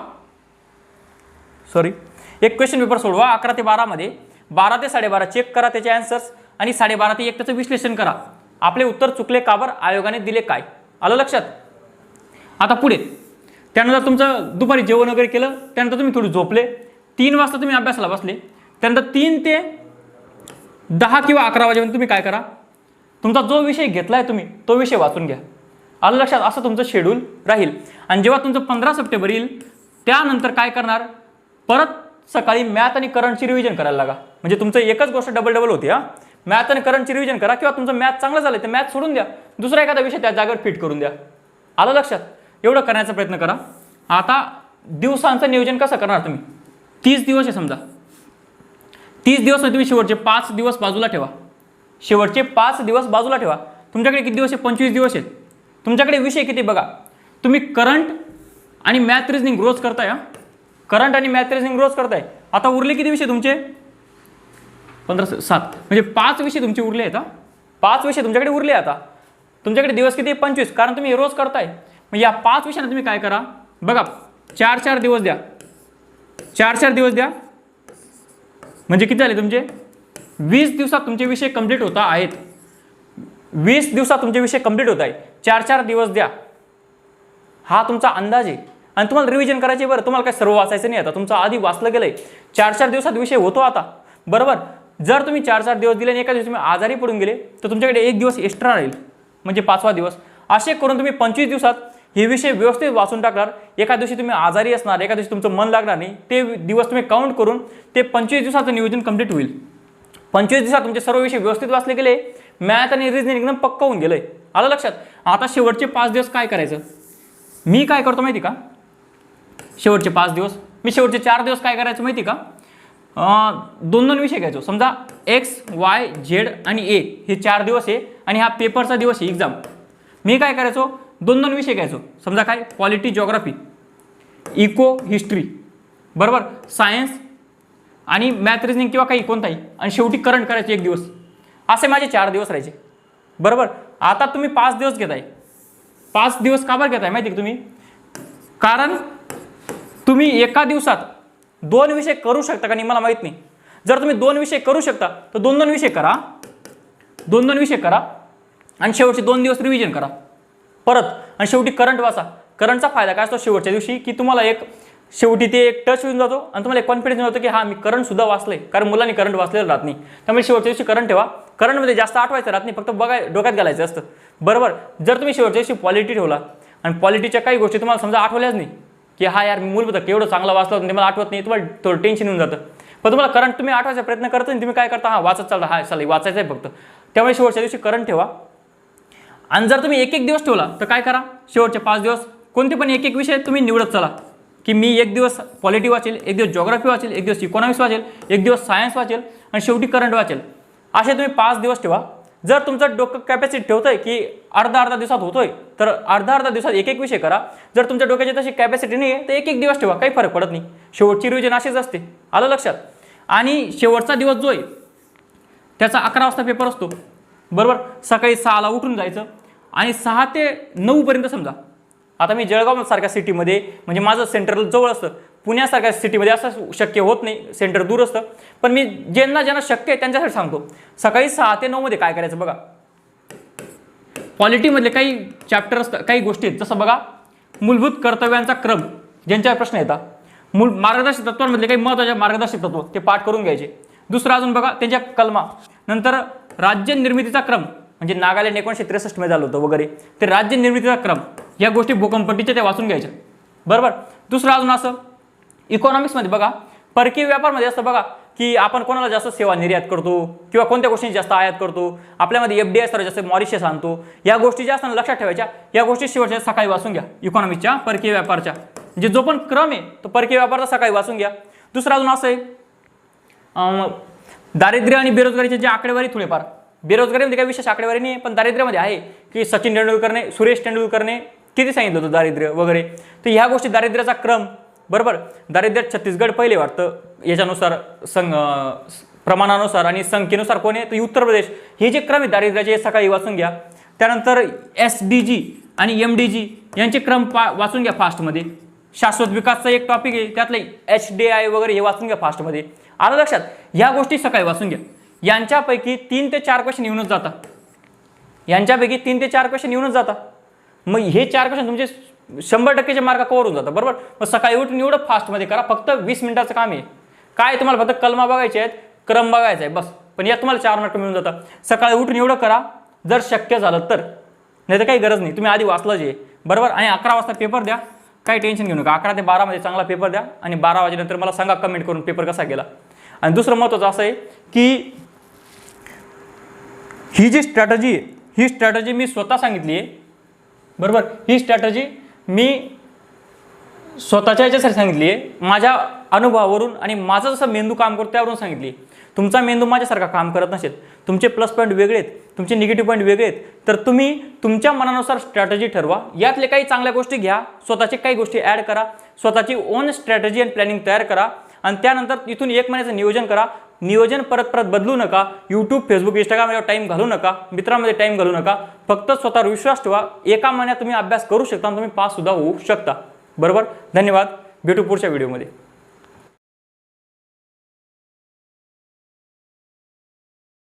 एक क्वेश्चन पेपर सोडवा 11 ते 12 मध्ये. 12 ते 12:30 चेक करा त्याचे आन्सर्स आणि 12:30 ते 1 त्याचं विश्लेषण करा. आपले उत्तर चुकले काबर, आयोगाने दिले काय, आलं लक्षात. आता पुढे त्यानंतर तुमचं दुपारी जेवण वगैरे केलं, त्यानंतर तुम्ही थोडी झोपले. 3 वाजता तुम्ही अभ्यासाला बसले. त्यानंतर 3 ते 10 किंवा 11 वाजेपर्यंत तुम्ही काय करा, तुमचा जो विषय घेतलाय तुम्ही तो विषय वाचून घ्या. आलं लक्षात. असं तुमचं शेड्यूल राहील. आणि जेव्हा तुमचं 15 सप्टेंबर येईल त्यानंतर काय करणार, परत सकाळी मॅथ आणि करंटची रिव्हिजन करायला लागा. म्हणजे तुमचं एकच गोष्ट डबल होती. मॅथ आणि करंटची रिव्हिजन करा, किंवा तुमचं मॅथ चांगलं झालं तर मॅथ सोडून द्या, दुसरा एखादा विषय त्या जागेवर फिट करून द्या. आलं लक्षात? एवढं करण्याचा प्रयत्न करा. आता दिवसांचं नियोजन कसं करणार तुम्ही? 30 दिवस आहे समजा, 30 दिवस तुम्ही शेवटचे 5 दिवस बाजूला ठेवा. शेवटचे 5 दिवस बाजूला ठेवा. तुमच्याकडे किती दिवस आहे? 25 दिवस आहेत. तुमच्याकडे विषय किती बघा. तुम्ही करंट आणि मॅथ रिजनिंग रोज करताय. करंट आणि मॅथ रिजनिंग रोज करताय. आता उरले किती विषय तुमचे? 7 म्हणजे 5 विषय तुमचे उरले आहेत. 5 विषय तुमच्याकडे उरले. आता तुमच्याकडे दिवस किती? 25, कारण तुम्ही रोज करताय. मग या 5 विषयांना तुम्ही काय करा बघा, 4-4 दिवस द्या. 4-4 दिवस द्या म्हणजे किती झाले तुमचे? 20 दिवसात तुमचे विषय कंप्लीट होता आहेत. 20 दिवसात तुमचे विषय कंप्लीट होत आहे. 4-4 दिवस द्या. हा तुमचा अंदाज आहे. आणि तुम्हाला रिव्हिजन करायची. बरं, तुम्हाला काय सर्व वाचायचं नाही. आता तुमचं आधी वाचलं गेलंय. 4-4 दिवसात विषय होतो आता, बरोबर. जर तुम्ही 4-4 दिवस दिले आणि एका दिवशी तुम्ही आजारी पडून गेले तर तुमच्याकडे 1 दिवस एक्स्ट्रा राहील, म्हणजे 5वा दिवस. असे करून तुम्ही 25 दिवसात हे विषय व्यवस्थित वाचून टाकणार. एका दिवशी तुम्ही आजारी असणार, एका दिवशी तुमचं मन लागणार नाही. ते दिवस तुम्ही काउंट करून ते 25 दिवसाचं नियोजन कंप्लीट होईल. 25 दिवसात तुमचे सर्व विषय व्यवस्थित वाचले गेले. मॅथ आणि रिजनिंग एकदम पक्का होऊन गेलंय. आलं लक्षात? आता शेवटचे 5 दिवस काय करायचं? मी काय करतो माहिती का? शेवटचे 5 दिवस मी शेवटचे 4 दिवस काय करायचं माहिती का? 2-2 विषय घ्यायचो. समजा X, Y, Z आणि A हे 4 दिवस आहे आणि हा पेपरचा दिवस आहे एक्झाम. मी काय करायचो? 2-2 विषय घ्यायचो. समजा काय? पॉलिटी, जिओग्राफी, इको, हिस्ट्री, बरोबर, सायन्स आणि मॅथ रिजनिंग किंवा काही कोणताही, आणि शेवटी करंट करायचे 1 दिवस. असे माझे 4 दिवस राहायचे, बरोबर. आता तुम्ही 5 दिवस घेताय. 5 दिवस का बरं घेताय माहिती का तुम्ही? कारण तुम्ही एका दिवसात 2 विषय करू शकता का नाही मला माहित नाही. जर तुम्ही 2 विषय करू शकता तर 2-2 विषय करा. 2-2 विषय करा आणि शेवटचे 2 दिवस रिव्हिजन करा परत, आणि शेवटी करंट वाचा. करंटचा फायदा काय असतो शेवटच्या दिवशी, की तुम्हाला एक शेवटी ते एक टच होऊन जातो आणि तुम्हाला एक कॉन्फिडन्स होतो की हा मी करंट सुद्धा वाचलंय. कारण मुलांनी करंट वाचलेलं राहत नाही. त्यामुळे शेवटच्या दिवशी करंट ठेवा. करंटमध्ये जास्त आठवायचं राहत नाही, फक्त डोक्यात घालायचं असतं, बरोबर. जर तुम्ही शेवटच्या दिवशी पॉलिटी ठेवला आणि पॉलिटीच्या काही गोष्टी तुम्हाला समजा आठवल्याच नाही, की हा यार मी मूलभूत केवढं चांगला वाचला होतं ते मला आठवत नाही, तुम्हाला थोडं टेन्शन येऊन जातं. पण तुम्हाला करंट तुम्ही आठवायचा प्रयत्न करता आणि तुम्ही काय करता? हा वाचत चालता, हा चालेल वाचायचं आहे फक्त. त्यामुळे शेवटच्या दिवशी करंट ठेवा. आणि जर तुम्ही 1-1 दिवस ठेवला तर काय करा? शेवटचे 5 दिवस कोणते पण 1-1 विषय तुम्ही निवडत चला, की मी 1 दिवस पॉलिटी वाचेल, 1 दिवस जिओग्राफी वाचेल, 1 दिवस इकॉनॉमिक्स वाचेल, 1 दिवस सायन्स वाचेल आणि शेवटी करंट वाचेल. असे तुम्ही 5 दिवस ठेवा. जर तुमचं डोकं कॅपॅसिटी ठेवतंय की अर्धा दिवसात होतोय तर अर्धा दिवसात 1-1 विषय करा. जर तुमच्या डोक्याची तशी कॅपॅसिटी नाही आहे तर 1-1 दिवस ठेवा, काही फरक पडत नाही. शेवटची रिव्हिजन अशीच असते. आलं लक्षात? आणि शेवटचा दिवस जो आहे त्याचा 11 वाजता पेपर असतो, बरोबर. सकाळी 6ला उठून जायचं आणि 6 ते 9 पर्यंत समजा. आता मी जळगाव सारख्या सिटीमध्ये, म्हणजे माझं सेंटर जवळ असतं. पुण्यासारख्या सिटीमध्ये असं शक्य होत नाही, सेंटर दूर असतं. पण मी ज्यांना शक्य आहे त्यांच्यासाठी सांगतो. सकाळी 6 ते 9 मध्ये काय करायचं बघा. पॉलिटीमधले काही चॅप्टर असतात, काही गोष्टी आहेत, जसं बघा मूलभूत कर्तव्यांचा क्रम, ज्यांच्यावर प्रश्न येतात. मार्गदर्शक तत्वांमधले काही महत्त्वाचे मार्गदर्शक तत्व ते पाठ करून घ्यायचे. दुसरं अजून बघा त्यांच्या कलमा. नंतर राज्य निर्मितीचा क्रम, म्हणजे नागालँड 1963 मध्ये झालं होतं वगैरे, ते राज्य निर्मितीचा क्रम, या गोष्टी भूकंपट्टीच्या त्या वाचून घ्यायच्या, बरोबर. दुसरं अजून असं इकॉनॉमिक्समध्ये बघा परकीय व्यापारमध्ये असतं बघा, की आपण कोणाला जास्त सेवा निर्यात करतो किंवा कोणत्या गोष्टी जास्त आयात करतो. आपल्यामध्ये FDI सर्वात जास्त मॉरिशस आणतो. या गोष्टी ज्या असताना लक्षात ठेवायच्या. या गोष्टी शेवटच्या सकाळी वाचून घ्या. इकॉनॉमिक्सच्या परकीय व्यापारच्या, म्हणजे जो पण क्रम आहे तो परकीय व्यापारचा सकाळी वाचून घ्या. दुसरं अजून असं आहे दारिद्र्य आणि बेरोजगारीचे जे आकडेवारी, थोडेफार बेरोजगारीमध्ये काही विशेष आकडेवारी नाही, पण दारिद्र्यामध्ये आहे की सचिन तेंडुलकरने, सुरेश तेंडुलकरने किती सांगितलं होतं दारिद्र्य वगैरे. तर ह्या गोष्टी, दारिद्र्याचा क्रम, बरोबर. दारिद्र्य छत्तीसगड पहिले वाटतं याच्यानुसार, प्रमाणानुसार आणि संख्येनुसार कोण आहे तर उत्तर प्रदेश. हे जे क्रम आहे दारिद्र्याचे सकाळी वाचून घ्या. त्यानंतर SDG आणि MDG यांचे क्रम वाचून घ्या फास्टमध्ये. शाश्वत विकासचा एक टॉपिक आहे, त्यातले HDI वगैरे हे वाचून घ्या फास्टमध्ये. आलं लक्षात? ह्या गोष्टी सकाळी वाचून घ्या. यांच्यापैकी 3 ते 4 क्वेश्चन येऊनच जातात. यांच्यापैकी 3 ते 4 क्वेश्चन येऊनच जातात. मग हे 4 क्वेश्चन तुमचे 100% मार्क कव्हर होऊन जातात, बरोबर. मग सकाळी उठून एवढं फास्टमध्ये करा. फक्त 20 मिनिटाचं काम आहे. काय तुम्हाला फक्त कलमा बघायचे आहेत, क्रम बघायचा आहे बस. पण यात तुम्हाला 4 मार्क मिळून जातात. सकाळी उठून एवढं करा जर शक्य झालं तर, नाही तर काही गरज नाही. तुम्ही आधी वाचलं जे, बरोबर. आणि 11 वाजता पेपर द्या. काही टेन्शन घेऊ नका. 11 ते 12 मध्ये चांगला पेपर द्या आणि 12 वाजेनंतर मला सांगा कमेंट करून पेपर कसा गेला. आणि दुसरं महत्त्वाचं असं आहे की ही जी स्ट्रॅटजी आहे, ही स्ट्रॅटजी मी स्वतः सांगितली आहे, बरोबर. ही स्ट्रॅटजी मी स्वतःच्या याच्यासाठी सांगितली आहे, माझ्या अनुभवावरून आणि माझं जसं मेंदू काम करतो त्यावरून सांगितली. तुमचा मेंदू माझ्यासारखा काम करत नसेल, तुमचे प्लस पॉईंट वेगळे आहेत, तुमचे निगेटिव्ह पॉईंट वेगळे आहेत, तर तुम्ही तुमच्या मनानुसार स्ट्रॅटजी ठरवा. यातले काही चांगल्या गोष्टी घ्या, स्वतःचे काही गोष्टी ॲड करा, स्वतःची ओन स्ट्रॅटजी अँड प्लॅनिंग तयार करा आणि त्यानंतर इथून 1 महिन्याचं नियोजन करा. नियोजन परत परत बदलू नका. यूट्यूब, फेसबुक, इंस्टाग्रामवर टाईम घालू नका, मित्रांमध्ये टाईम घालू नका. फक्त स्वतःवर विश्वास ठेवा. 1 महिन्यात तुम्ही अभ्यास करू शकता आणि तुम्ही पास सुद्धा होऊ शकता, बरोबर. धन्यवाद. भेटू पुढच्या व्हिडिओमध्ये.